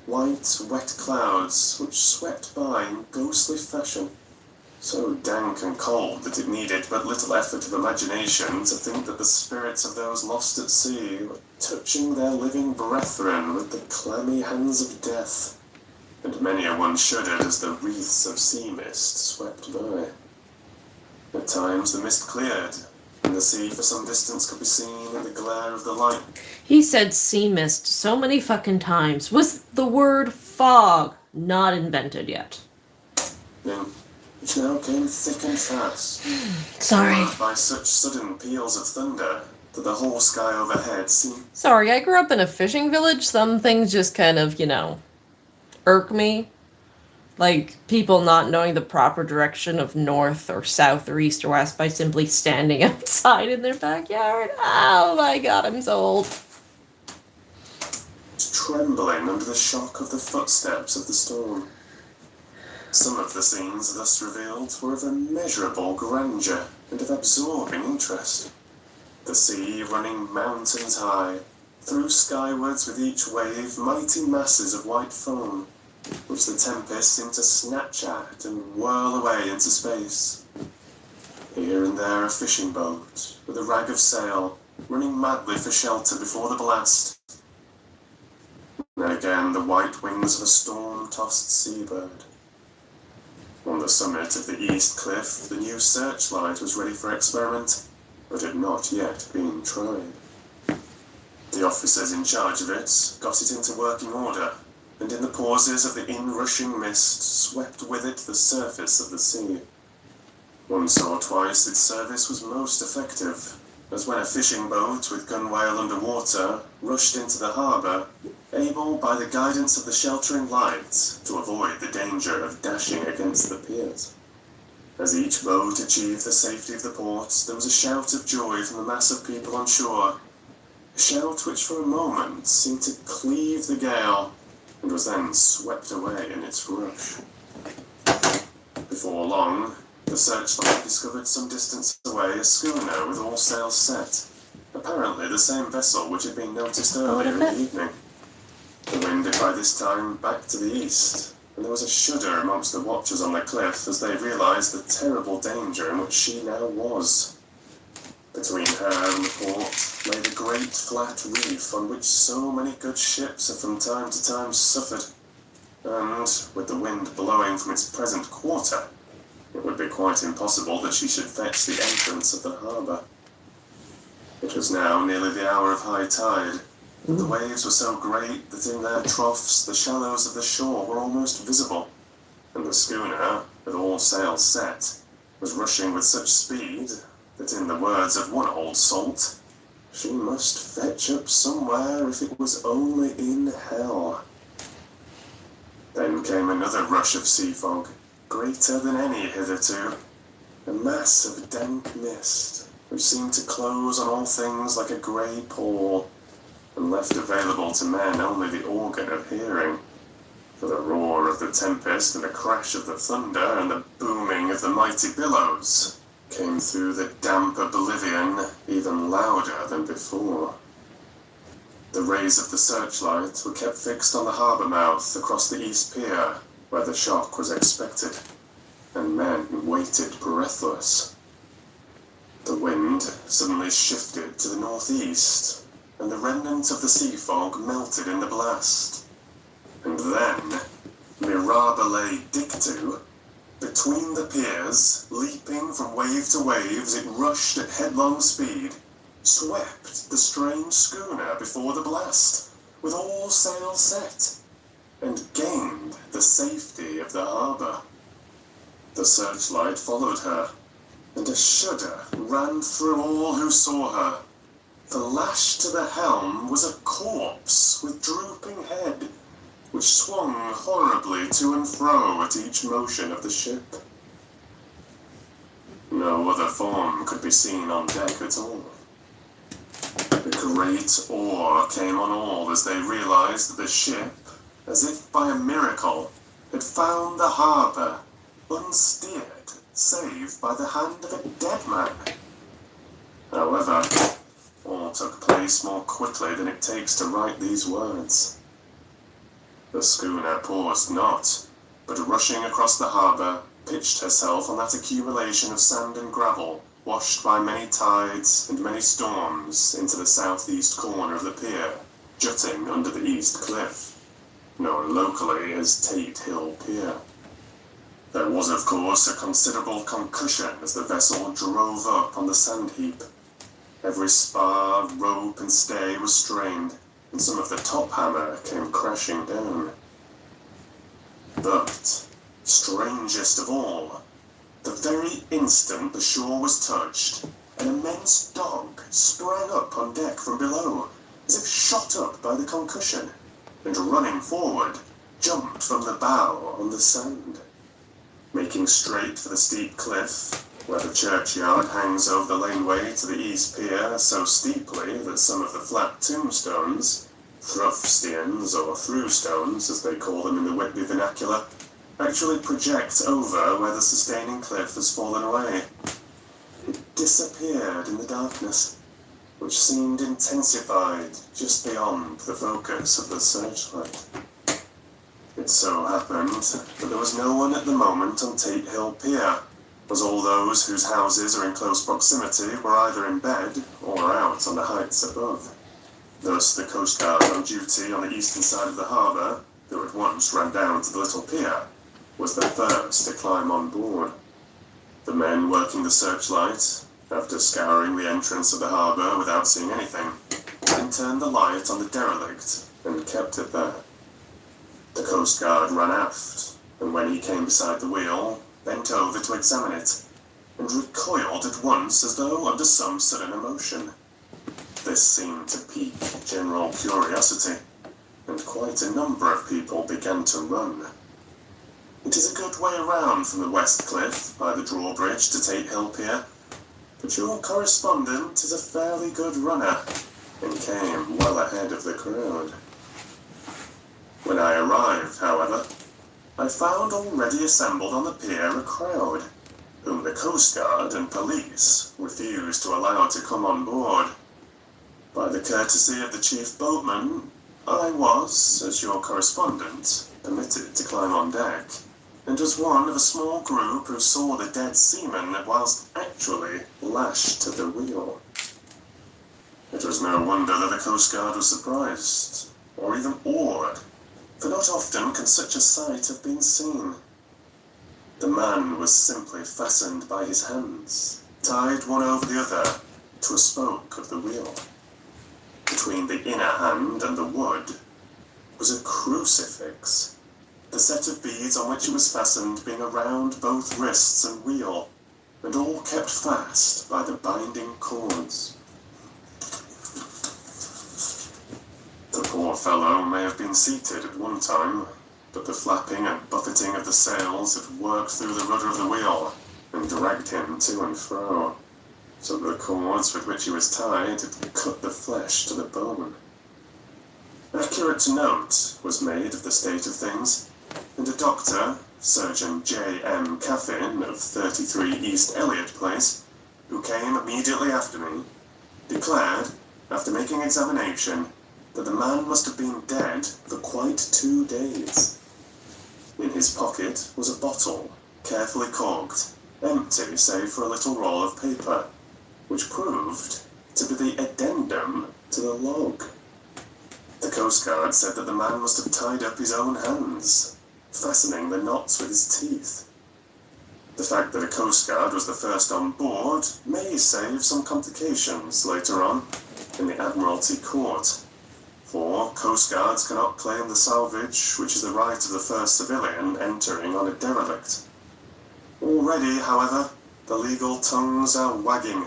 white, wet clouds which swept by in ghostly fashion, so dank and cold that it needed but little effort of imagination to think that the spirits of those lost at sea were touching their living brethren with the clammy hands of death, and many a one shuddered as the wreaths of sea mist swept by. At times the mist cleared, and the sea for some distance could be seen in the glare of the light. He said sea mist so many fucking times. Was the word fog not invented yet? Which now came thick and fast. Sorry. Followed by such sudden peals of thunder that the whole sky overhead seemed... Sorry, I grew up in a fishing village. Some things just kind of, irk me. Like people not knowing the proper direction of north or south or east or west by simply standing outside in their backyard. Oh my god, I'm so old. Trembling under the shock of the footsteps of the storm. Some of the scenes thus revealed were of immeasurable grandeur and of absorbing interest. The sea running mountains high, threw skywards with each wave mighty masses of white foam, which the tempest seemed to snatch at and whirl away into space. Here and there a fishing boat, with a rag of sail, running madly for shelter before the blast. And again the white wings of a storm-tossed seabird. On the summit of the east cliff, the new searchlight was ready for experiment, but had not yet been tried. The officers in charge of it got it into working order, and in the pauses of the inrushing mist swept with it the surface of the sea. Once or twice its service was most effective, as when a fishing boat with gunwale under water rushed into the harbour, able by the guidance of the sheltering light to avoid the danger of dashing against the piers. As each boat achieved the safety of the port, there was a shout of joy from the mass of people on shore, a shout which for a moment seemed to cleave the gale, and was then swept away in its rush. Before long, The searchlight discovered some distance away a schooner with all sails set. Apparently the same vessel which had been noticed earlier in the evening. The wind had by this time backed to the east, and there was a shudder amongst the watchers on the cliff as they realised the terrible danger in which she now was. Between her and the port lay the great flat reef on which so many good ships have from time to time suffered, and, with the wind blowing from its present quarter, it would be quite impossible that she should fetch the entrance of the harbour. It was now nearly the hour of high tide, and the waves were so great that in their troughs the shallows of the shore were almost visible, and the schooner, with all sails set, was rushing with such speed that, in the words of one old salt, she must fetch up somewhere if it was only in hell. Then came another rush of sea fog, greater than any hitherto, a mass of dank mist, which seemed to close on all things like a grey pall, and left available to men only the organ of hearing. For the roar of the tempest and the crash of the thunder and the booming of the mighty billows came through the damp oblivion even louder than before. The rays of the searchlight were kept fixed on the harbour mouth across the east pier, where the shock was expected, and men waited breathless. The wind suddenly shifted to the northeast, and the remnant of the sea fog melted in the blast. And then, mirabile dictu, between the piers, leaping from wave to wave as it rushed at headlong speed, swept the strange schooner before the blast, with all sails set, and gained the safety of the harbour. The searchlight followed her, and a shudder ran through all who saw her. For lashed to the helm was a corpse with drooping head, which swung horribly to and fro at each motion of the ship. No other form could be seen on deck at all. A great awe came on all as they realised that the ship, as if by a miracle, had found the harbour, unsteered, save by the hand of a dead man. However, all took place more quickly than it takes to write these words. The schooner paused not, but rushing across the harbour, pitched herself on that accumulation of sand and gravel, washed by many tides and many storms into the southeast corner of the pier, jutting under the east cliff, known locally as Tate Hill Pier. There was, of course, a considerable concussion as the vessel drove up on the sand heap. Every spar, rope, and stay was strained, and some of the top hammer came crashing down. But, strangest of all, the very instant the shore was touched, an immense dog sprang up on deck from below, as if shot up by the concussion, and running forward, jumped from the bow on the sand. Making straight for the steep cliff, where the churchyard hangs over the laneway to the east pier so steeply that some of the flat tombstones, thruffsteins or throughstones as they call them in the Whitby vernacular, actually project over where the sustaining cliff has fallen away. It disappeared in the darkness, which seemed intensified just beyond the focus of the searchlight. It so happened that there was no one at the moment on Tate Hill Pier, as all those whose houses are in close proximity were either in bed or out on the heights above. Thus the Coast Guard on duty on the eastern side of the harbour, who at once ran down to the little pier, was the first to climb on board. The men working the searchlight, after scouring the entrance of the harbour without seeing anything, then turned the light on the derelict and kept it there. The Coast Guard ran aft, and when he came beside the wheel, bent over to examine it, and recoiled at once as though under some sudden emotion. This seemed to pique general curiosity, and quite a number of people began to run. It is a good way around from the West Cliff by the drawbridge to Tate Hill Pier, but your correspondent is a fairly good runner, and came well ahead of the crowd. When I arrived, however, I found already assembled on the pier a crowd, whom the Coast Guard and police refused to allow to come on board. By the courtesy of the chief boatman, I was, as your correspondent, permitted to climb on deck, and was one of a small group who saw the dead seaman whilst actually lashed to the wheel. It was no wonder that the Coast Guard was surprised, or even awed, for not often can such a sight have been seen. The man was simply fastened by his hands, tied one over the other, to a spoke of the wheel. Between the inner hand and the wood was a crucifix, the set of beads on which it was fastened being around both wrists and wheel, and all kept fast by the binding cords. The poor fellow may have been seated at one time, but the flapping and buffeting of the sails had worked through the rudder of the wheel and dragged him to and fro, so that the cords with which he was tied had cut the flesh to the bone. Accurate note was made of the state of things, and a doctor, Surgeon J.M. Caffin of 33 East Elliot Place, who came immediately after me, declared, after making examination, that the man must have been dead for quite 2 days. In his pocket was a bottle, carefully corked, empty save for a little roll of paper, which proved to be the addendum to the log. The Coast Guard said that the man must have tied up his own hands, fastening the knots with his teeth. The fact that a Coast Guard was the first on board may save some complications later on in the Admiralty Court, for Coast Guards cannot claim the salvage, which is the right of the first civilian entering on a derelict. Already, however, the legal tongues are wagging,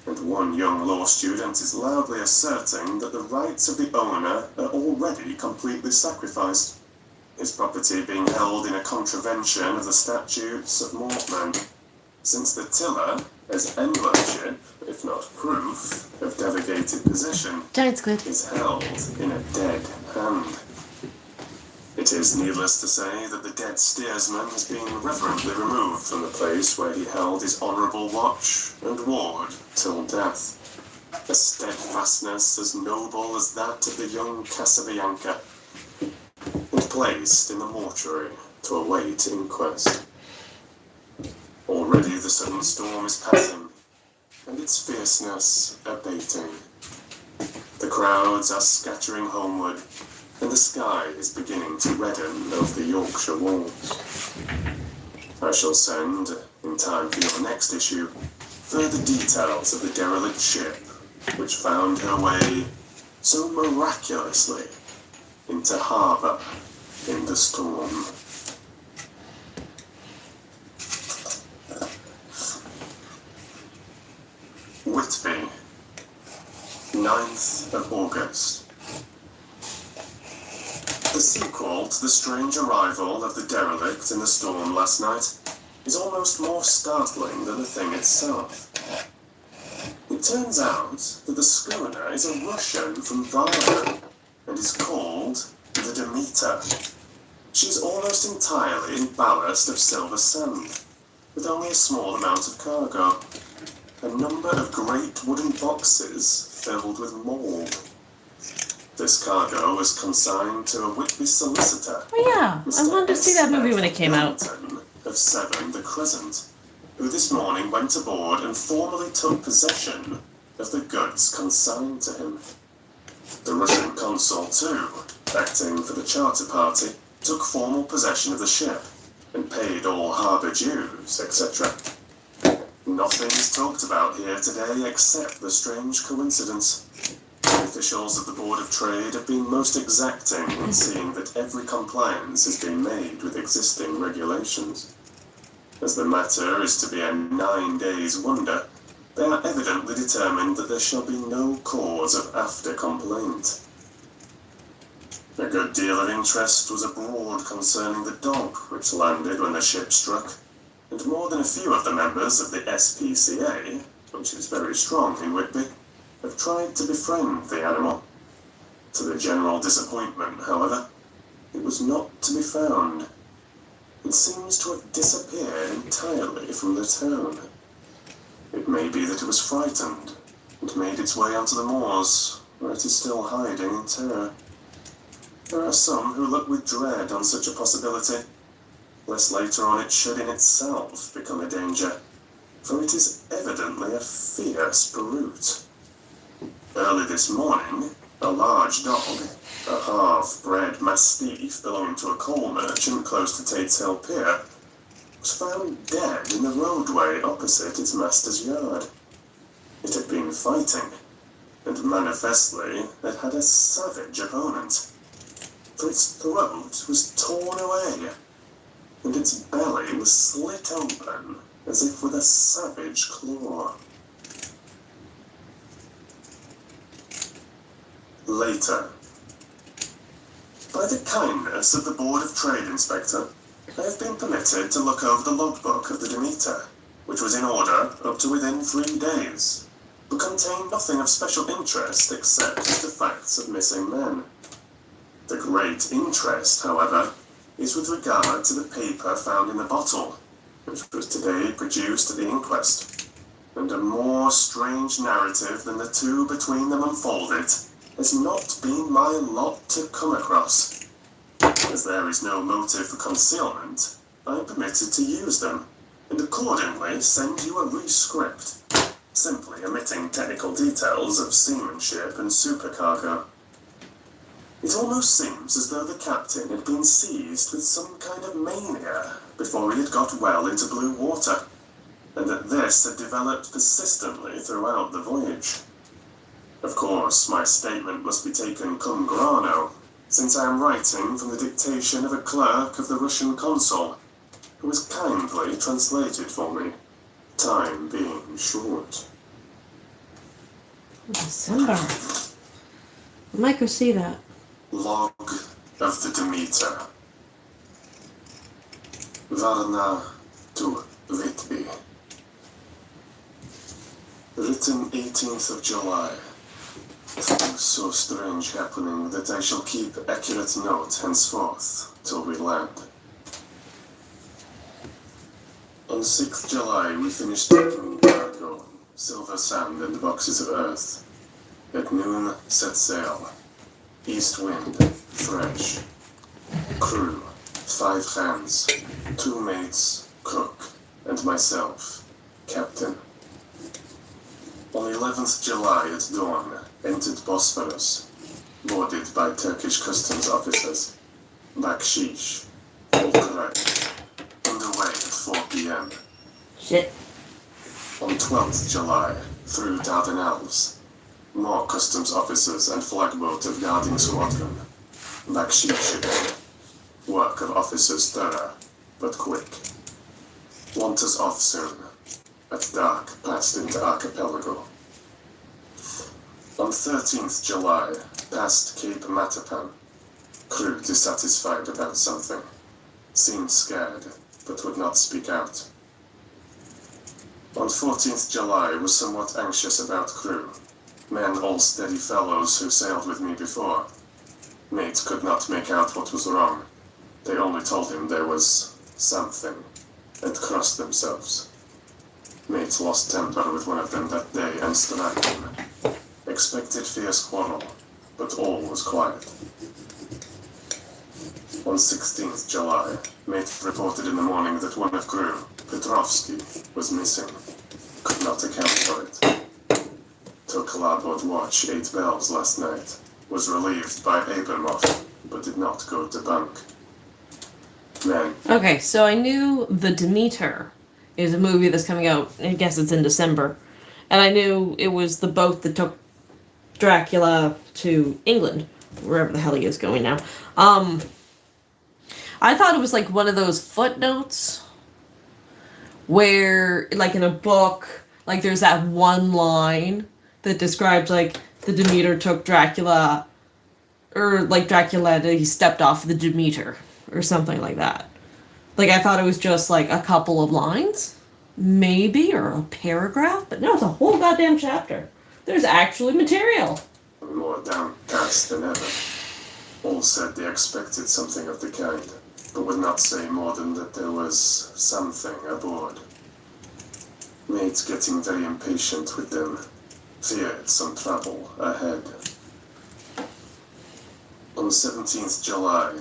and one young law student is loudly asserting that the rights of the owner are already completely sacrificed, his property being held in a contravention of the statutes of mortmain, since the tiller, as emblemship, if not proof, of delegated possession, is held in a dead hand. It is needless to say that the dead steersman has been reverently removed from the place where he held his honourable watch and ward till death. A steadfastness as noble as that of the young Casabianca, and placed in the mortuary to await inquest. Already the sudden storm is passing, and its fierceness abating. The crowds are scattering homeward, and the sky is beginning to redden over the Yorkshire walls. I shall send, in time for your next issue, further details of the derelict ship, which found her way so miraculously into harbour in the storm. Whitby, 9th of August. The sequel to the strange arrival of the derelict in the storm last night is almost more startling than the thing itself. It turns out that the schooner is a Russian from Varna and is called the Demeter. She is almost entirely in ballast of silver sand, with only a small amount of cargo. A number of great wooden boxes filled with mould. This cargo was consigned to a Whitby solicitor. Oh yeah, I wanted to see that movie when it came out. Of 7 the Crescent, who this morning went aboard and formally took possession of the goods consigned to him. The Russian consul, too, acting for the charter party, took formal possession of the ship and paid all harbour dues, etc. Nothing is talked about here today except the strange coincidence. The officials of the Board of Trade have been most exacting in seeing that every compliance has been made with existing regulations. As the matter is to be a 9 days wonder, they are evidently determined that there shall be no cause of after complaint. A good deal of interest was abroad concerning the dog which landed when the ship struck, and more than a few of the members of the SPCA, which is very strong in Whitby, have tried to befriend the animal. To the general disappointment, however, it was not to be found. it seems to have disappeared entirely from the town. It may be that it was frightened and made its way onto the moors, where it is still hiding in terror. There are some who look with dread on such a possibility, lest later on it should in itself become a danger, for it is evidently a fierce brute. Early this morning, a large dog, a half-bred mastiff belonging to a coal merchant close to Tate's Hill Pier, was found dead in the roadway opposite its master's yard. It had been fighting, and manifestly it had a savage opponent, for its throat was torn away, and its belly was slit open as if with a savage claw. Later. By the kindness of the Board of Trade Inspector, I have been permitted to look over the logbook of the Demeter, which was in order up to within 3 days, but contained nothing of special interest except the facts of missing men. The great interest, however, is with regard to the paper found in the bottle, which was today produced at the inquest, and a more strange narrative than the two between them unfolded has not been my lot to come across. As there is no motive for concealment, I am permitted to use them, and accordingly send you a rescript, simply omitting technical details of seamanship and supercargo. It almost seems as though the captain had been seized with some kind of mania before he had got well into blue water, and that this had developed persistently throughout the voyage. Of course, my statement must be taken cum grano, since I am writing from the dictation of a clerk of the Russian consul, who has kindly translated for me, time being short. December. I might go see that. Log of the Demeter. Varna to Whitby. Written 18th of July. Things so strange happening that I shall keep accurate note henceforth till we land. On 6th July we finished taking cargo, silver sand and boxes of earth. At noon set sail. East wind, fresh. Crew, 5 hands, 2 mates, cook, and myself, captain. On 11th July at dawn, entered Bosphorus, boarded by Turkish customs officers. Bakshish, all correct. Underway at 4 p.m. Shit. On 12th July, through Dardanelles. More customs officers and flagboat of guarding squadron. Bakshish again. Work of officers thorough, but quick. Want us off soon. At dark, passed into archipelago. On 13th July, past Cape Matapan. Crew dissatisfied about something. Seemed scared, but would not speak out. On 14th July, was somewhat anxious about crew. Men all steady fellows who sailed with me before. Mate could not make out what was wrong. They only told him there was something, and crossed themselves. Mate lost temper with one of them that day and struck him. Expected fierce quarrel, but all was quiet. On 16th July, mate reported in the morning that one of crew, Petrovsky, was missing. Could not account for it. Took larboard watch 8 bells last night. Was relieved by Abramoff, but did not go to bunk. Men. Okay, so I knew The Demeter is a movie that's coming out. I guess it's in December. And I knew it was the boat that took Dracula to England, wherever the hell he is going now. I thought it was like one of those footnotes where, like in a book, like there's that one line that describes like the Demeter took Dracula, or like Dracula, he stepped off the Demeter, or something like that. Like I thought it was just like a couple of lines, maybe, or a paragraph, but no, it's a whole goddamn chapter. There's actually material. More downcast than ever. All said they expected something of the kind. but would not say more than that there was something aboard. Mate getting very impatient with them, feared some trouble ahead. On 17th July,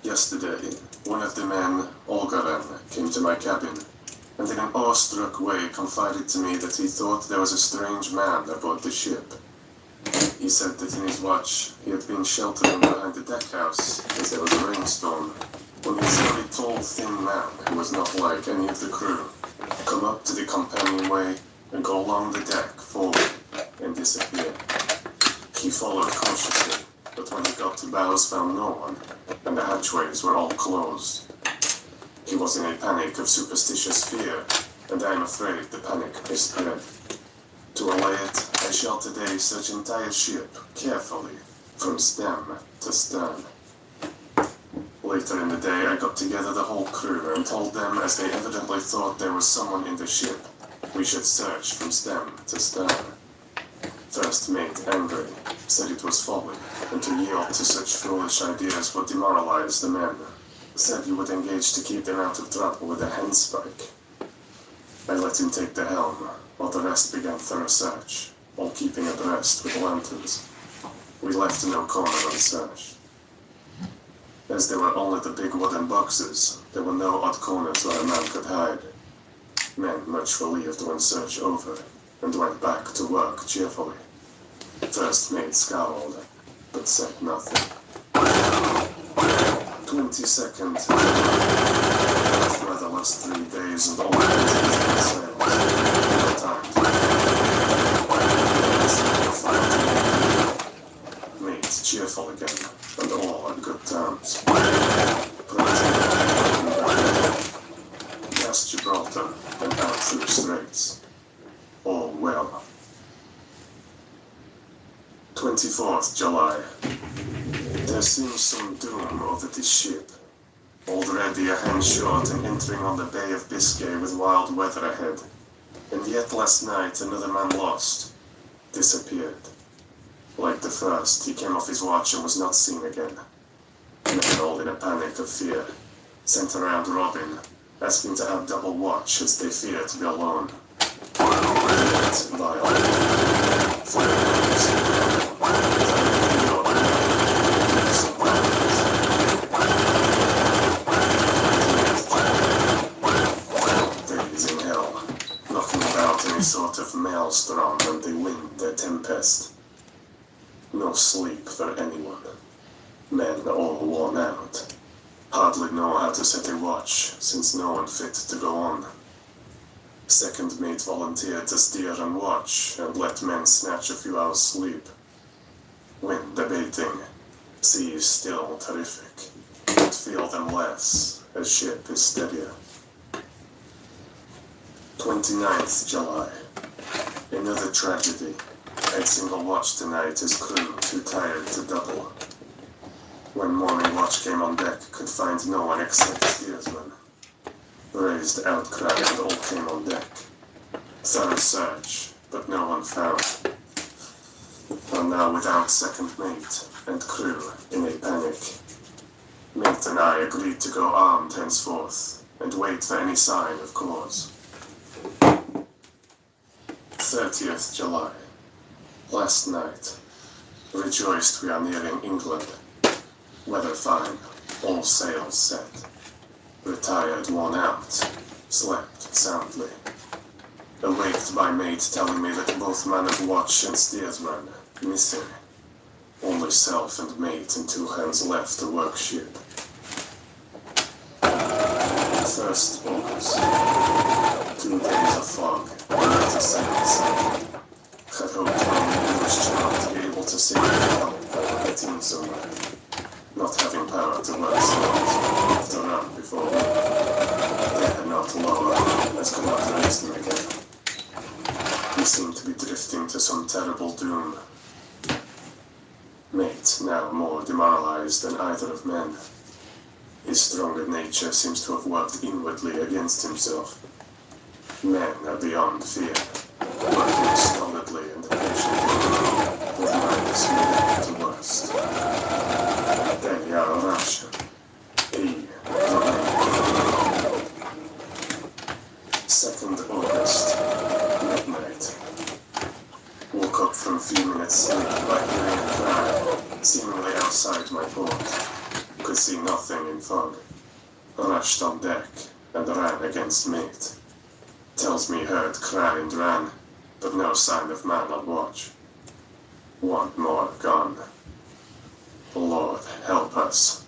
yesterday, one of the men, Olgaran, came to my cabin, and in an awestruck way confided to me that he thought there was a strange man aboard the ship. He said that in his watch he had been sheltering behind the deckhouse as there was a rainstorm, when he saw a tall, thin man who was not like any of the crew come up to the companionway and go along the deck forward and disappear. He followed cautiously, but when he got to bows found no one, and the hatchways were all closed. He was in a panic of superstitious fear, and I am afraid the panic may spread. To allay it, I shall today search entire ship carefully, from stem to stern. Later in the day, I got together the whole crew and told them, as they evidently thought there was someone in the ship, we should search from stem to stern. First mate, angry, said it was folly, and to yield to such foolish ideas would demoralize the men. Said he would engage to keep them out of trouble with a handspike. I let him take the helm, while the rest began thorough search, all keeping abreast with lanterns. We left no corner unsearched. As there were only the big wooden boxes, there were no odd corners where a man could hide. Men much relieved when search over, and went back to work cheerfully. First mate scowled, but said nothing. 22nd. For the last 3 days and all the sails. No time to mate cheerful again, and all on good terms. Past Gibraltar and out through the Straits. All well. 24th July. There seems some doom over this ship. Already a hand short and entering on the Bay of Biscay with wild weather ahead. And yet last night another man lost. Disappeared. Like the first, he came off his watch and was not seen again. Men all in a panic of fear. Sent around Robin, asking to have double watch as they fear to be alone. Days in hell, knocking about in a sort of maelstrom and the wind a tempest. No sleep for anyone. Men all worn out. Hardly know how to set a watch, since no one fit to go on. Second mate volunteered to steer and watch, and let men snatch a few hours' sleep. Wind abating, seas still terrific, but feel them less, as ship is steadier. 29th July. Another tragedy. I'd single watch tonight as crew too tired to double. When morning watch came on deck, could find no one except steersman. Raised outcry and all came on deck. Thorough search, but no one found. And now without second mate and crew in a panic. Mate and I agreed to go armed henceforth and wait for any sign of cause. 30th July. Last night. Rejoiced we are nearing England. Weather fine, all sails set. Retired, worn out, slept soundly. Awaked by mate telling me that both man of watch and steersman missing. Only self and mate and 2 hands left to work ship. 1st August. 2 days of fog, to sail. Had hoped my English channel to be able to save the help by getting somewhere. Not having power to work sails, have to run before me. They are not lower, as could not raise them again. We seem to be drifting to some terrible doom. Mate, now more demoralized than either of men. His stronger nature seems to have worked inwardly against himself. Men are beyond fear, working stolidly and patiently, with minds moving to worst. They are rash. He, from fuming at sleep by hearing a cry, seemingly outside my port. Could see nothing in fog. Rushed on deck and ran against mate. Tells me heard cry and ran, but no sign of man on watch. One more gone. Lord, help us.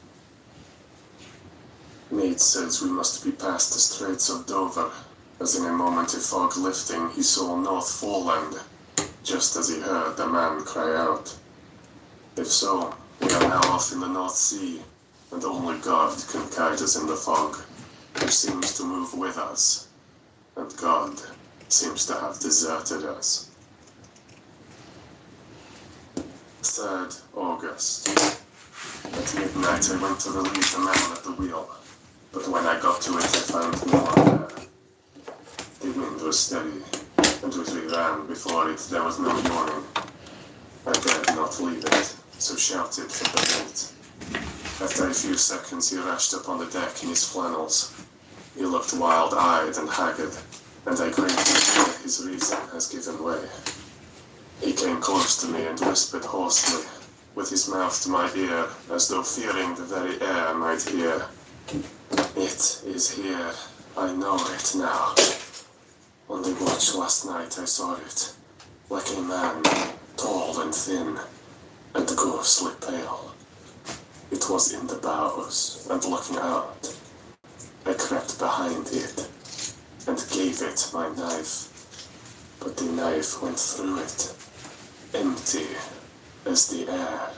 Mate says we must be past the Straits of Dover, as in a moment of fog lifting he saw North Foreland, just as he heard the man cry out. If so, we are now off in the North Sea, and only God can guide us in the fog, which seems to move with us, and God seems to have deserted us. 3rd August. At midnight I went to relieve the man at the wheel, but when I got to it I found no one there. The wind was steady, and as we ran before it there was no warning. I dared not leave it, so shouted for the mate. After a few seconds he rushed up on the deck in his flannels. He looked wild-eyed and haggard, and I greatly fear his reason has given way. He came close to me and whispered hoarsely, with his mouth to my ear, as though fearing the very air might hear. It is here. I know it now. On the watch last night I saw it, like a man, tall and thin, and ghostly pale. It was in the bows, and looking out. I crept behind it, and gave it my knife, but the knife went through it, empty as the air.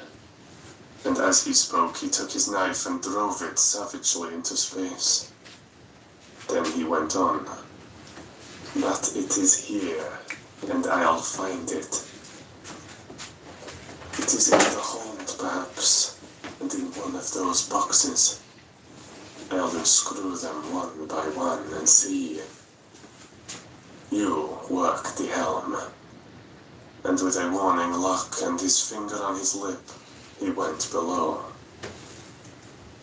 And as he spoke, he took his knife and drove it savagely into space. Then he went on. But it is here, and I'll find it. It is in the hold, perhaps, and in one of those boxes. I'll unscrew them one by one and see. You work the helm. And with a warning look and his finger on his lip, he went below.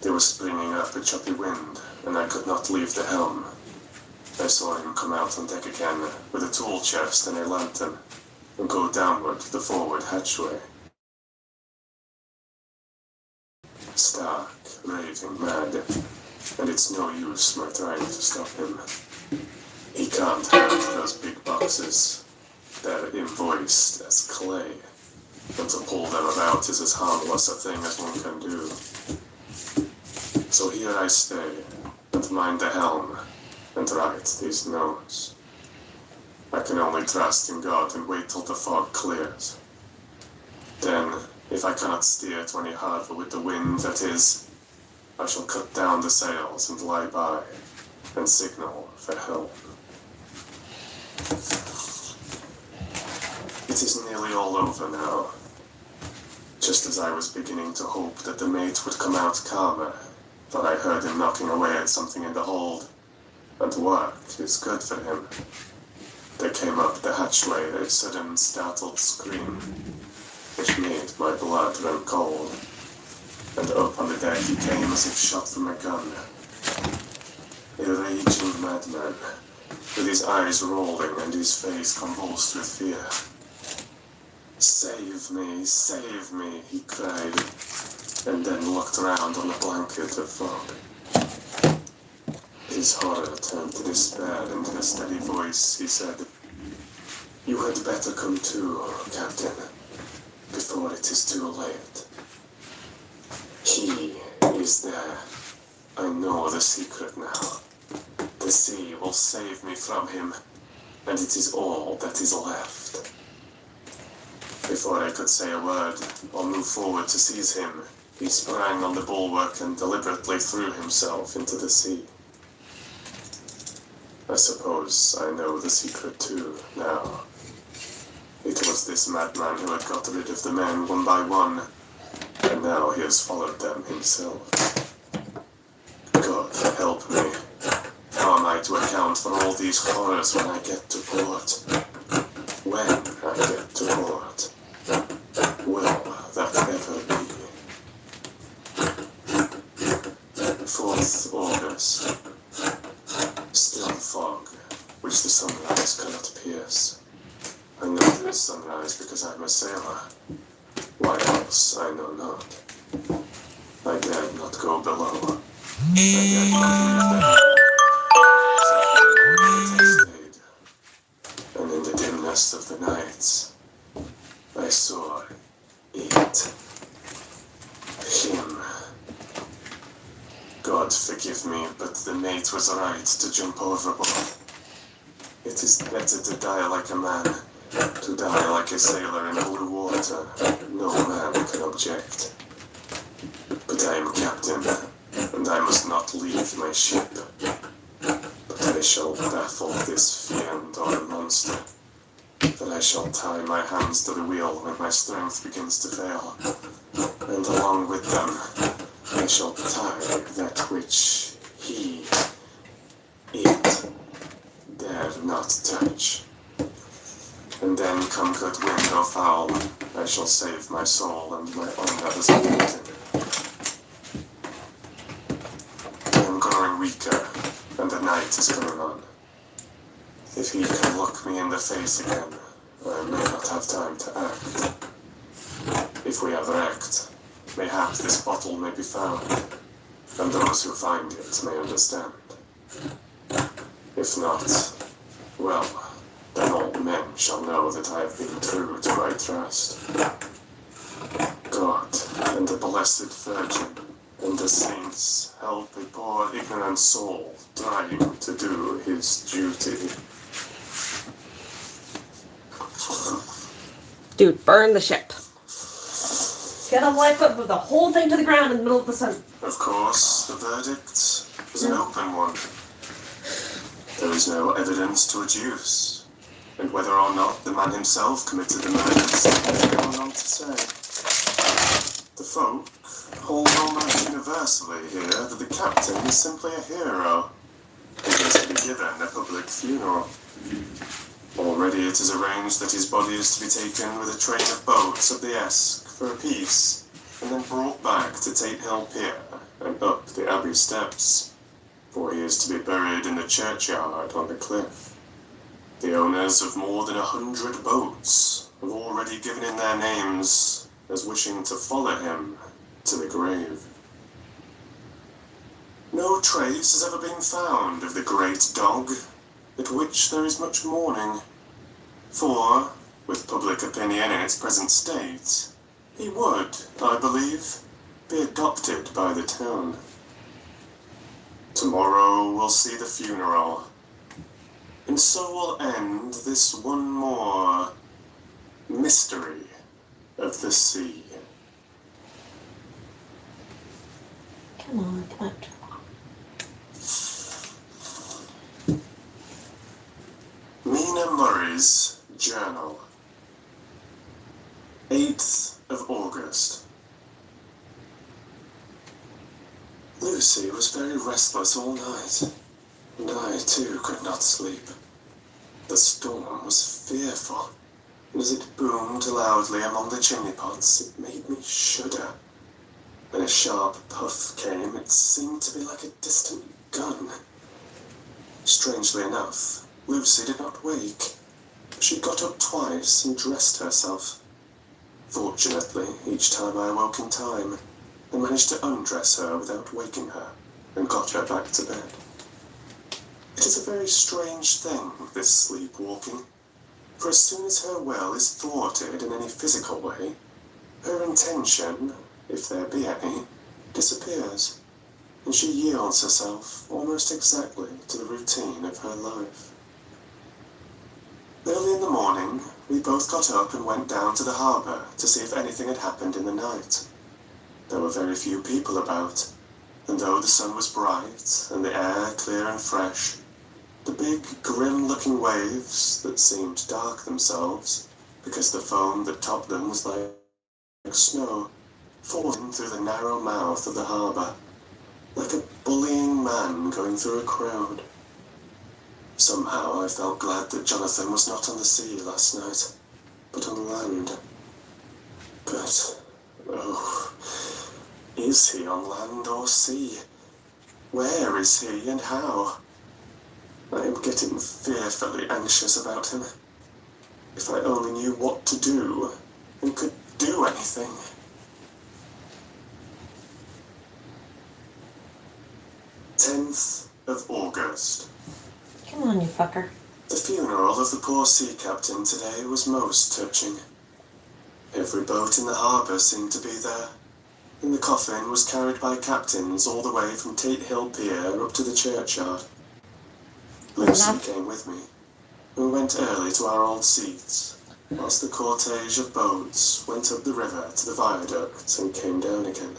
There was springing up a choppy wind, and I could not leave the helm. I saw him come out on deck again with a tool chest and a lantern, and go downward the forward hatchway. Stark, raving mad, and it's no use my trying to stop him. He can't hurt those big boxes. They're invoiced as clay, and to pull them about is as harmless a thing as one can do. So here I stay, and mind the helm, and write these notes. I can only trust in God and wait till the fog clears. Then, if I cannot steer to any harbour with the wind, that is, I shall cut down the sails and lie by, and signal for help. It is nearly all over now. Just as I was beginning to hope that the mate would come out calmer, for I heard him knocking away at something in the hold, and work is good for him. There came up the hatchway a sudden startled scream, which made my blood run cold, and up on the deck he came as if shot from a gun. A raging madman, with his eyes rolling and his face convulsed with fear. Save me, he cried, and then looked round on a blanket of fog. His horror turned to despair, and in a steady voice he said, "You had better come too, Captain, before it is too late. He is there. I know the secret now. The sea will save me from him, and it is all that is left." Before I could say a word or move forward to seize him, he sprang on the bulwark and deliberately threw himself into the sea. I suppose I know the secret too, now. It was this madman who had got rid of the men one by one, and now he has followed them himself. God help me. How am I to account for all these horrors when I get to port? When I get to port? Will that ever be? 4th August. Still fog, which the sunrise cannot pierce. I know there is sunrise because I I'm a sailor. Why else, I know not. I dared not go below. I dared not leave the stayed. And in the dimness of the night, I saw it. Him. God forgive me, but the mate was right to jump overboard. It is better to die like a man, to die like a sailor in blue water. No man can object. But I am captain, and I must not leave my ship. But I shall baffle this fiend or monster. That I shall tie my hands to the wheel when my strength begins to fail. And along with them, I shall tie that which it dare not touch. And then, come good wind or foul, I shall save my soul and my honor as a captain. I am growing weaker, and the night is coming on. If he can look me in the face again, I may not have time to act. If we have wrecked, mayhap this bottle may be found, and those who find it may understand. If not, well, then all men shall know that I have been true to my trust. God and the Blessed Virgin and the saints help a poor ignorant soul trying to do his duty. Dude, burn the ship. Get a lifeboat, move the whole thing to the ground in the middle of the sun. Of course, the verdict is an open one. There is no evidence to adduce, and whether or not the man himself committed the murders is going on to say. The folk hold almost universally here that the captain is simply a hero, who is to be given a public funeral. Already it is arranged that his body is to be taken with a train of boats up the Esk for a peace, and then brought back to Tate Hill Pier and up the Abbey steps, for he is to be buried in the churchyard on the cliff. The owners of more than 100 boats have already given in their names as wishing to follow him to the grave. No trace has ever been found of the great dog, at which there is much mourning, for, with public opinion in its present state, he would, I believe, be adopted by the town. Tomorrow we'll see the funeral, and so will end this one more mystery of the sea. Come on, come on. Mina Murray's Journal. 8th of August. Lucy was very restless all night, and I too could not sleep. The storm was fearful, and as it boomed loudly among the chimney pots, it made me shudder. When a sharp puff came, it seemed to be like a distant gun. Strangely enough, Lucy did not wake. She got up twice and dressed herself. Fortunately, each time I awoke in time, and managed to undress her without waking her, and got her back to bed. It is a very strange thing, this sleepwalking, for as soon as her will is thwarted in any physical way, her intention, if there be any, disappears, and she yields herself almost exactly to the routine of her life. Early in the morning, we both got up and went down to the harbour to see if anything had happened in the night. There were very few people about, and though the sun was bright and the air clear and fresh, the big, grim-looking waves that seemed dark themselves, because the foam that topped them was like snow, falling through the narrow mouth of the harbour, like a bullying man going through a crowd. Somehow I felt glad that Jonathan was not on the sea last night, but on land. But, oh, is he on land or sea? Where is he and how? I am getting fearfully anxious about him. If I only knew what to do, and could do anything. August 10th. Come on, you fucker. The funeral of the poor sea captain today was most touching. Every boat in the harbour seemed to be there, and the coffin was carried by captains all the way from Tate Hill Pier up to the churchyard. Lucy came with me. We went early to our old seats, whilst the cortege of boats went up the river to the viaduct and came down again.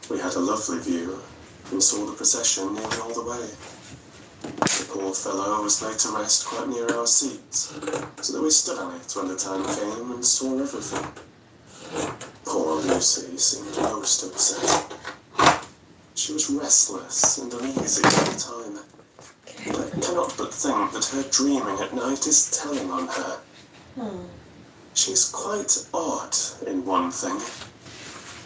We had a lovely view, and saw the procession nearly all the way. The poor fellow was laid to rest quite near our seats, so that we stood on it when the time came and saw everything. Poor Lucy seemed most upset. She was restless and uneasy all the time. And I cannot but think that her dreaming at night is telling on her. She is quite odd in one thing.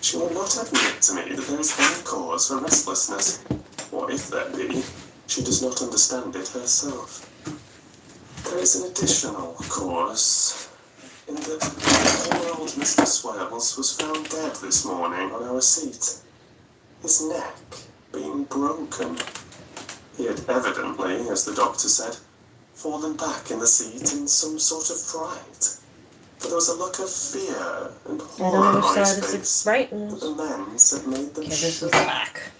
She will not admit to me that there is any cause for restlessness, or if there be, she does not understand it herself. There is an additional cause, in that poor old Mr. Swales was found dead this morning on our seat, his neck being broken. He had evidently, as the doctor said, fallen back in the seat in some sort of fright. For there was a look of fear and horror on his face that the lens had made them this is the back.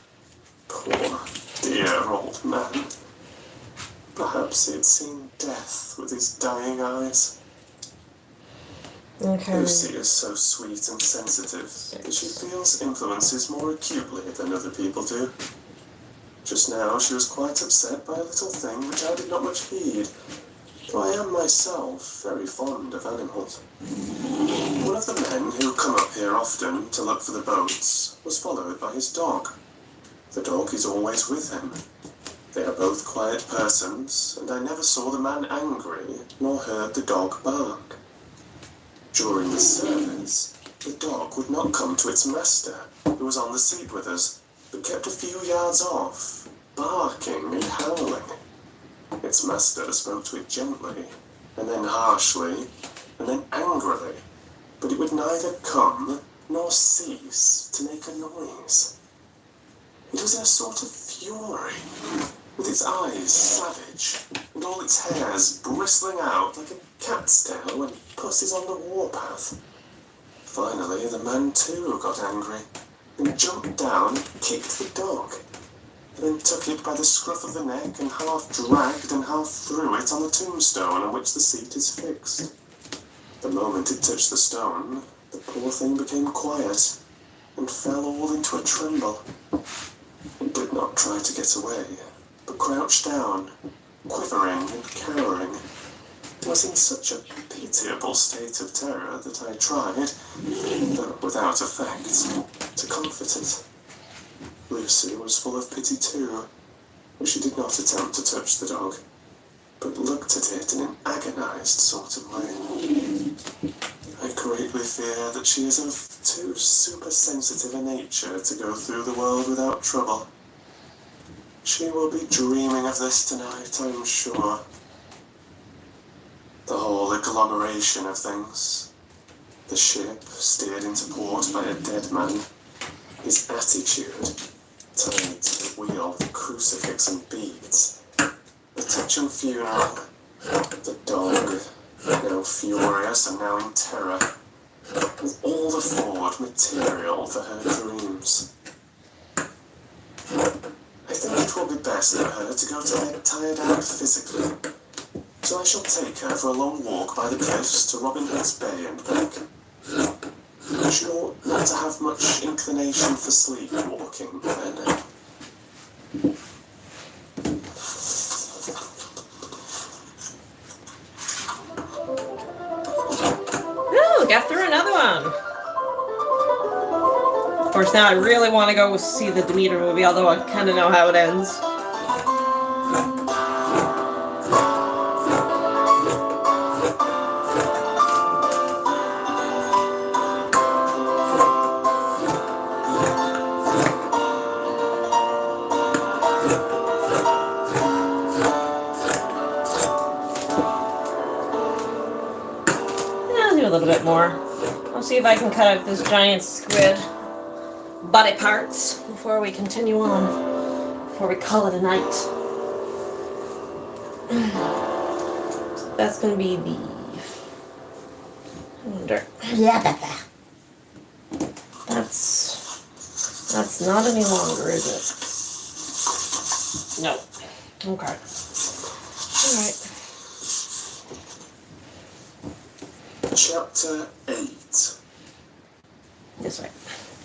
Poor, dear old man. Perhaps he had seen death with his dying eyes. Lucy is so sweet and sensitive that she feels influences more acutely than other people do. Just now she was quite upset by a little thing which I did not much heed, though I am myself very fond of animals. One of the men who come up here often to look for the boats was followed by his dog. The dog is always with him. They are both quiet persons, and I never saw the man angry, nor heard the dog bark. During the service, the dog would not come to its master, who was on the seat with us, but kept a few yards off, barking and howling. Its master spoke to it gently, and then harshly, and then angrily, but it would neither come nor cease to make a noise. It was in a sort of fury, with its eyes savage, and all its hairs bristling out like a cat's tail when puss is on the warpath. Finally, the man too got angry, and jumped down and kicked the dog, and then took it by the scruff of the neck and half dragged and half threw it on the tombstone on which the seat is fixed. The moment it touched the stone, the poor thing became quiet, and fell all into a tremble. It did not try to get away, but crouched down, quivering and cowering. It was in such a pitiable state of terror that I tried, though without effect, to comfort it. Lucy was full of pity too, but she did not attempt to touch the dog, but looked at it in an agonized sort of way. I greatly fear that she is of too supersensitive a nature to go through the world without trouble. She will be dreaming of this tonight, I'm sure. The whole agglomeration of things. The ship steered into port by a dead man. His attitude, tied to the wheel with a crucifix and beads. The touching funeral. The dog, now furious and now in terror. With all the forward material for her dreams. I think it will be best for her to go to bed tired out physically. So I shall take her for a long walk by the cliffs to Robin Hood's Bay and back. She ought not to have much inclination for sleep walking, then. Ooh, got through another one. Of course, now I really want to go see the Demeter movie, although I kind of know how it ends. Yeah, I'll do a little bit more. see if I can cut out this giant squid body parts before we continue on. Before we call it a night. So that's gonna be the. I wonder. Yeah, that's not any longer, is it? No. Okay. Alright. Chapter 8. This way.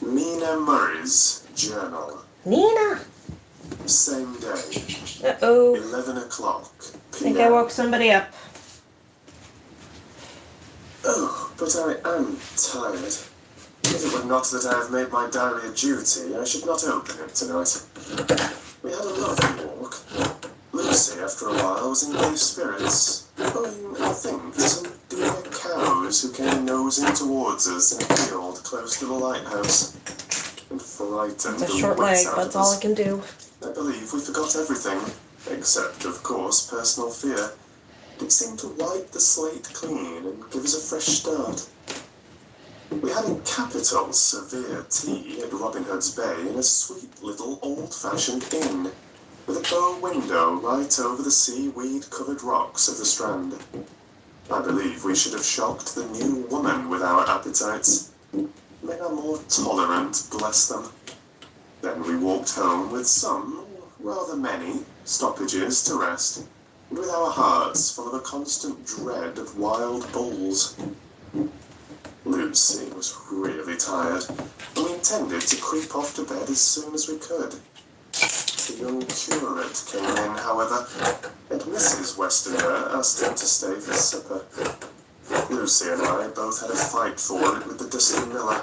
Mina Murray's Journal. Nina! Same day. Uh-oh. 11 o'clock I p.m. think I woke somebody up. Oh, but I am tired. If it were not that I have made my diary a duty, I should not open it tonight. We had a lovely walk. Lucy, after a while, was in gay spirits, owing, I think, to some dear cows who came nosing towards us in a field close to the lighthouse, and frightened It's a the short wits leg, out that's of all I us. can do. I believe we forgot everything, except, of course, personal fear. It seemed to wipe the slate clean and give us a fresh start. We had a capital severe tea at Robin Hood's Bay in a sweet little old-fashioned inn, with a bow window right over the seaweed-covered rocks of the Strand. I believe we should have shocked the new woman with our appetites. Men are more tolerant, bless them. Then we walked home with some, rather many, stoppages to rest, and with our hearts full of a constant dread of wild bulls. Lucy was really tired, and we intended to creep off to bed as soon as we could. The young curate came in, however, and Mrs. Westerner asked him to stay for supper. Lucy and I both had a fight for it with the dusty miller.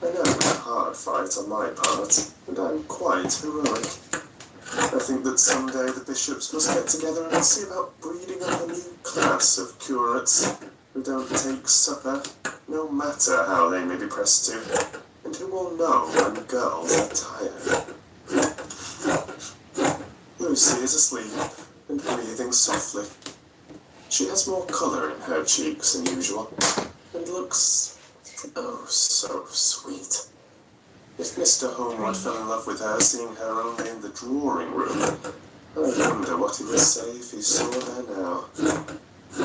I know it was a hard fight on my part, and I'm quite heroic. I think that someday the bishops must get together and see about breeding up a new class of curates who don't take supper, no matter how they may be pressed to, and who will know when girls are tired. Lucy is asleep and breathing softly. She has more colour in her cheeks than usual, and looks, oh, so sweet. If Mr. Homewood fell in love with her, seeing her only in the drawing room, I wonder what he would say if he saw her now.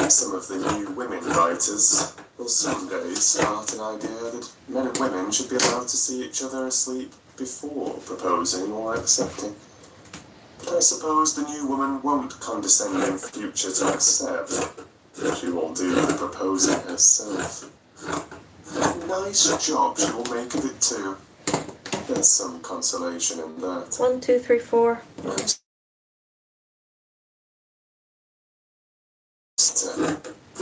Some of the new women writers will someday start an idea that men and women should be allowed to see each other asleep before proposing or accepting. But I suppose the new woman won't condescend in future to accept. She will do the proposing herself. Nice job she will make of it too. There's some consolation in that. 1, 2, 3, 4.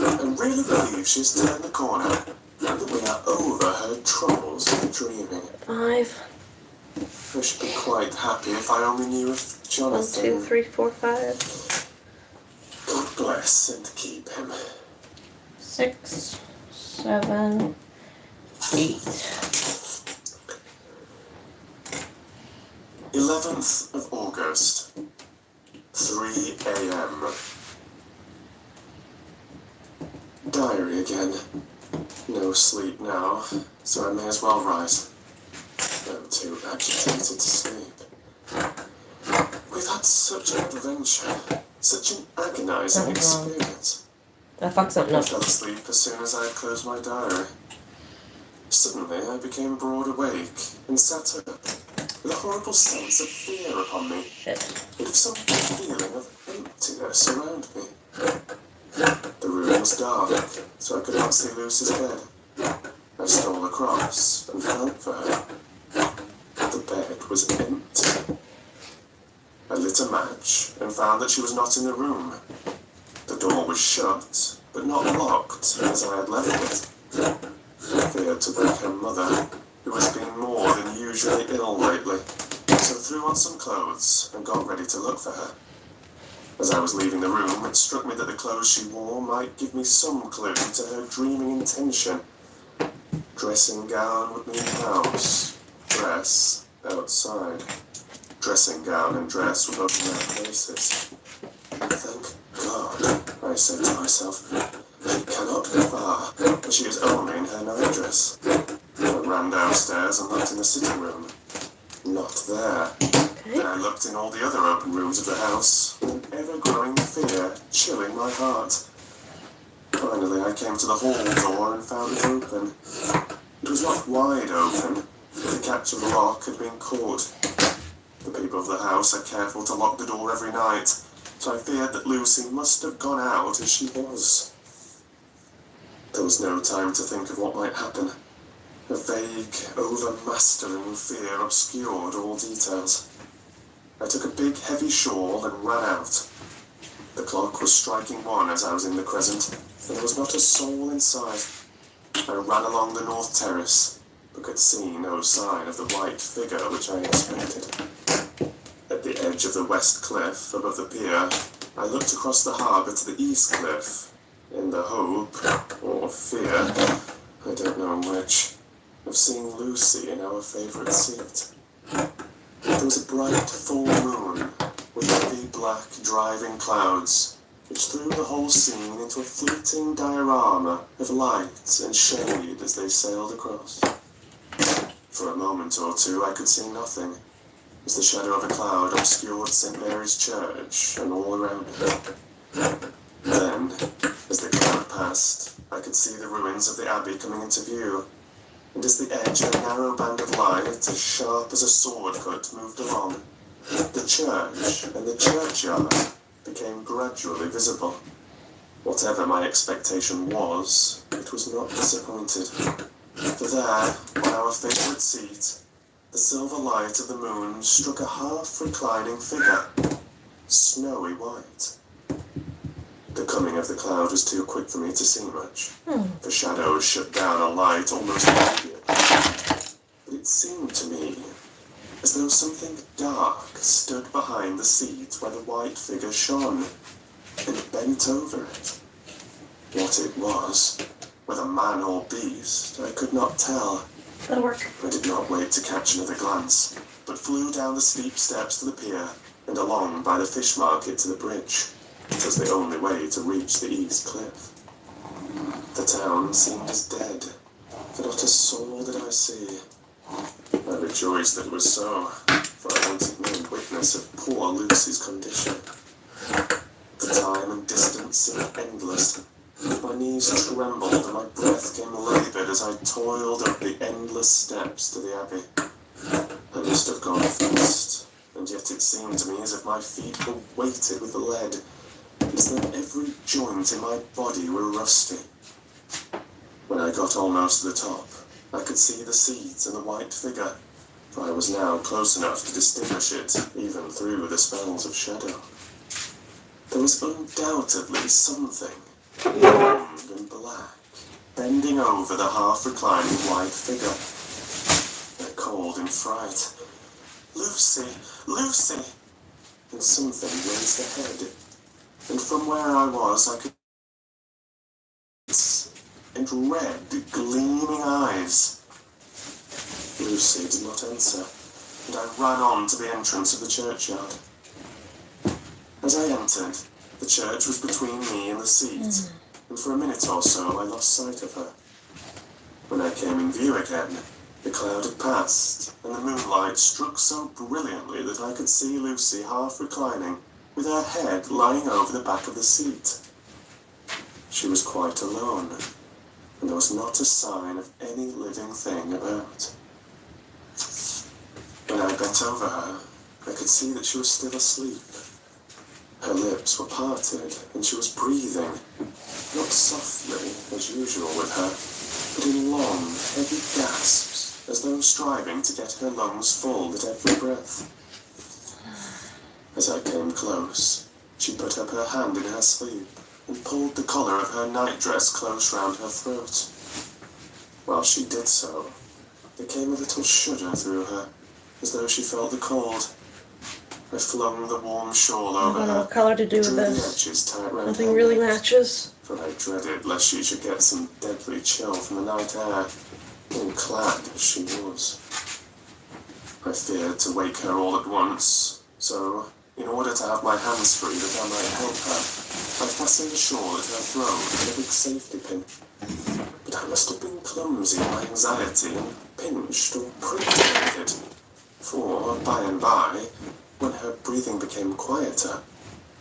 I really believe she's turned the corner, and that we are over her troubles with dreaming. 5. I should be quite happy if I only knew if 1, Jonathan... 2, 3, 4, 5. God bless and keep him. 6, 7, 8. 11th of August, 3 a.m. Diary again. No sleep now, so I may as well rise. I'm too agitated to sleep. We've had such an adventure, such an agonizing experience. I fucked something I up. fell asleep as soon as I had closed my diary. Suddenly I became broad awake and sat up, with a horrible sense of fear upon me, Shit. and of some feeling of emptiness around me. The room was dark, so I could not see Lucy's bed. I stole across and felt for her. The bed was empty. I lit a match and found that she was not in the room. The door was shut, but not locked as I had left it. I feared to wake her mother, who has been more than usually ill lately, so threw on some clothes and got ready to look for her. As I was leaving the room, it struck me that the clothes she wore might give me some clue to her dreaming intention. Dressing gown would mean house, dress outside. Dressing gown and dress were both in their places. Thank God, I said to myself. It cannot go far, and she is only in her nightdress. I ran downstairs and looked in the sitting room. Not there. Then I looked in all the other open rooms of the house, an ever-growing fear chilling my heart. Finally, I came to the hall door and found it open. It was not wide open, but the catch of the lock had been caught. The people of the house are careful to lock the door every night, so I feared that Lucy must have gone out as she was. There was no time to think of what might happen. A vague, overmastering fear obscured all details. I took a big, heavy shawl and ran out. The clock was striking 1 as I was in the crescent, and there was not a soul inside. I ran along the north terrace, but could see no sign of the white figure which I expected. At the edge of the west cliff above the pier, I looked across the harbour to the east cliff, in the hope, or fear, I don't know which, of seeing Lucy in our favourite seat. There was a bright full moon, with heavy black driving clouds, which threw the whole scene into a fleeting diorama of light and shade as they sailed across. For a moment or two I could see nothing, as the shadow of a cloud obscured St. Mary's Church and all around it. Then, as the cloud passed, I could see the ruins of the abbey coming into view, and as the edge of a narrow band of light, as sharp as a sword cut, moved along, the church and the churchyard became gradually visible. Whatever my expectation was, it was not disappointed. For there, on our favourite seat, the silver light of the moon struck a half-reclining figure, snowy white. The coming of the cloud was too quick for me to see much. The shadows shut down a light almost immediately. But it seemed to me as though something dark stood behind the seat where the white figure shone, and bent over it. What it was, whether man or beast, I could not tell. That'll work. I did not wait to catch another glance, but flew down the steep steps to the pier, and along by the fish market to the bridge. It was the only way to reach the east cliff. The town seemed as dead, for not a soul did I see. I rejoiced that it was so, for I wanted no witness of poor Lucy's condition. The time and distance seemed endless. My knees trembled and my breath came laboured as I toiled up the endless steps to the abbey. I must have gone fast, and yet it seemed to me as if my feet were weighted with lead, as though every joint in my body were rusty. When I got almost to the top, I could see the seat and the white figure, for I was now close enough to distinguish it, even through the spells of shadow. There was undoubtedly something, round and black, bending over the half-reclining white figure. I called in fright, "Lucy! Lucy!" And something raised a head, and from where I was I could see and red, gleaming eyes. Lucy did not answer, and I ran on to the entrance of the churchyard. As I entered, the church was between me and the seat, and for a minute or so I lost sight of her. When I came in view again, the cloud had passed, and the moonlight struck so brilliantly that I could see Lucy half reclining, with her head lying over the back of the seat. She was quite alone, and there was not a sign of any living thing about. When I bent over her, I could see that she was still asleep. Her lips were parted, and she was breathing, not softly, as usual with her, but in long, heavy gasps, as though striving to get her lungs full at every breath. As I came close, she put up her hand in her sleeve and pulled the collar of her nightdress close round her throat. While she did so, there came a little shudder through her, as though she felt the cold. I flung the warm shawl over her, I don't know what color to do with drew the this. edges tight round Nothing her really neck, matches. for I dreaded lest she should get some deadly chill from the night air, all clad as she was. I feared to wake her all at once, so, in order to have my hands free that I might help her, I fastened a shawl at her throat with a big safety pin. But I must have been clumsy in my anxiety and pinched or pricked her with it. For, by and by, when her breathing became quieter,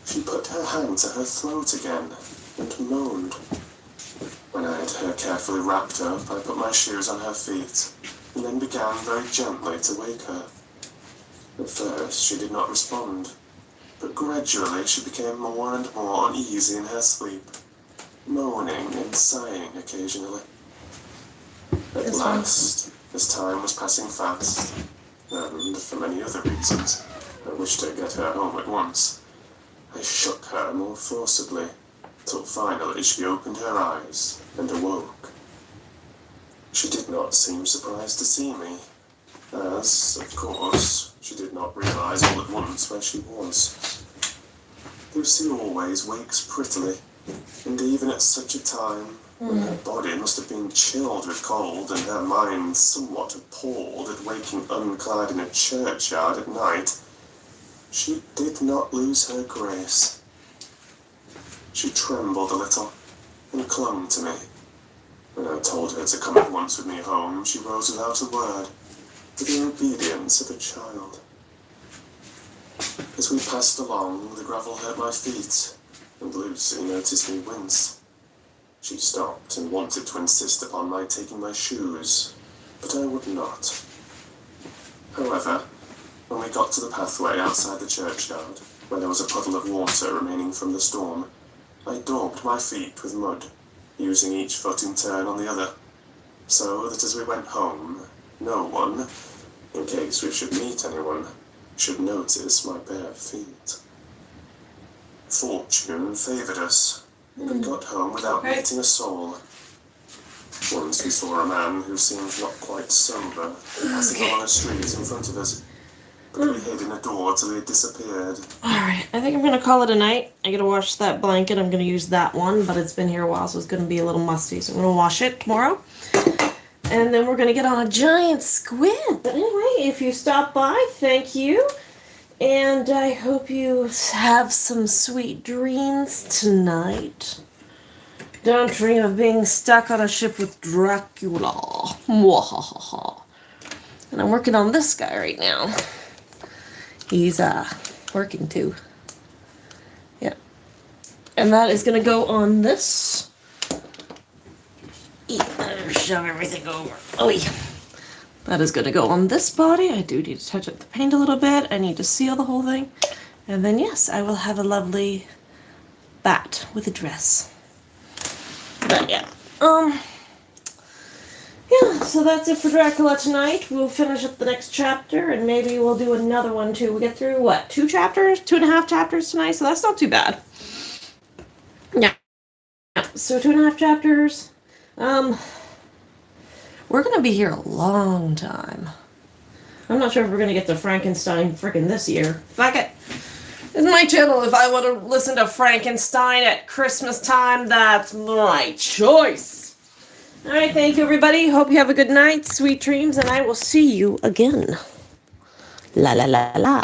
she put her hand to her throat again and moaned. When I had her carefully wrapped up, I put my shoes on her feet and then began very gently to wake her. At first, she did not respond, but gradually she became more and more uneasy in her sleep, moaning and sighing occasionally. At last, as time was passing fast, and for many other reasons, I wished to get her home at once, I shook her more forcibly, till finally she opened her eyes and awoke. She did not seem surprised to see me, as, of course, she did not realize all at once where she was. Lucy always wakes prettily, and even at such a time, when her body must have been chilled with cold and her mind somewhat appalled at waking unclad in a churchyard at night, she did not lose her grace. She trembled a little and clung to me. When I told her to come at once with me home, she rose without a word, with the obedience of a child. As we passed along, the gravel hurt my feet, and Lucy noticed me wince. She stopped and wanted to insist upon my taking my shoes, but I would not. However, when we got to the pathway outside the churchyard, where there was a puddle of water remaining from the storm, I daubed my feet with mud, using each foot in turn on the other, so that as we went home, no one, in case we should meet anyone, should notice my bare feet. Fortune favoured us, and we got home without meeting a soul. Once we saw a man who seemed not quite sober passing along a street in front of us, but we hid in a door till he had disappeared. Alright, I think I'm going to call it a night. I gotta wash that blanket. I'm going to use that one, but it's been here a while, so it's going to be a little musty. So I'm going to wash it tomorrow. And then we're going to get on a giant squid. But anyway, if you stop by, thank you. And I hope you have some sweet dreams tonight. Don't dream of being stuck on a ship with Dracula. Mwahaha. And I'm working on this guy right now. He's working too. Yeah. And that is gonna go on this. Yeah, better shove everything over. Oh yeah. That is gonna go on this body. I do need to touch up the paint a little bit. I need to seal the whole thing. And then yes, I will have a lovely bat with a dress. But yeah. Yeah, so that's it for Dracula tonight. We'll finish up the next chapter, and maybe we'll do another one too. We'll get through, what, 2 chapters? 2.5 chapters tonight, so that's not too bad. Yeah. So 2.5 chapters. We're going to be here a long time. I'm not sure if we're going to get to Frankenstein frickin' this year. Fuck it. It's my channel. If I want to listen to Frankenstein at Christmas time, that's my choice. Alright, thank you everybody. Hope you have a good night, sweet dreams, and I will see you again. La la la la.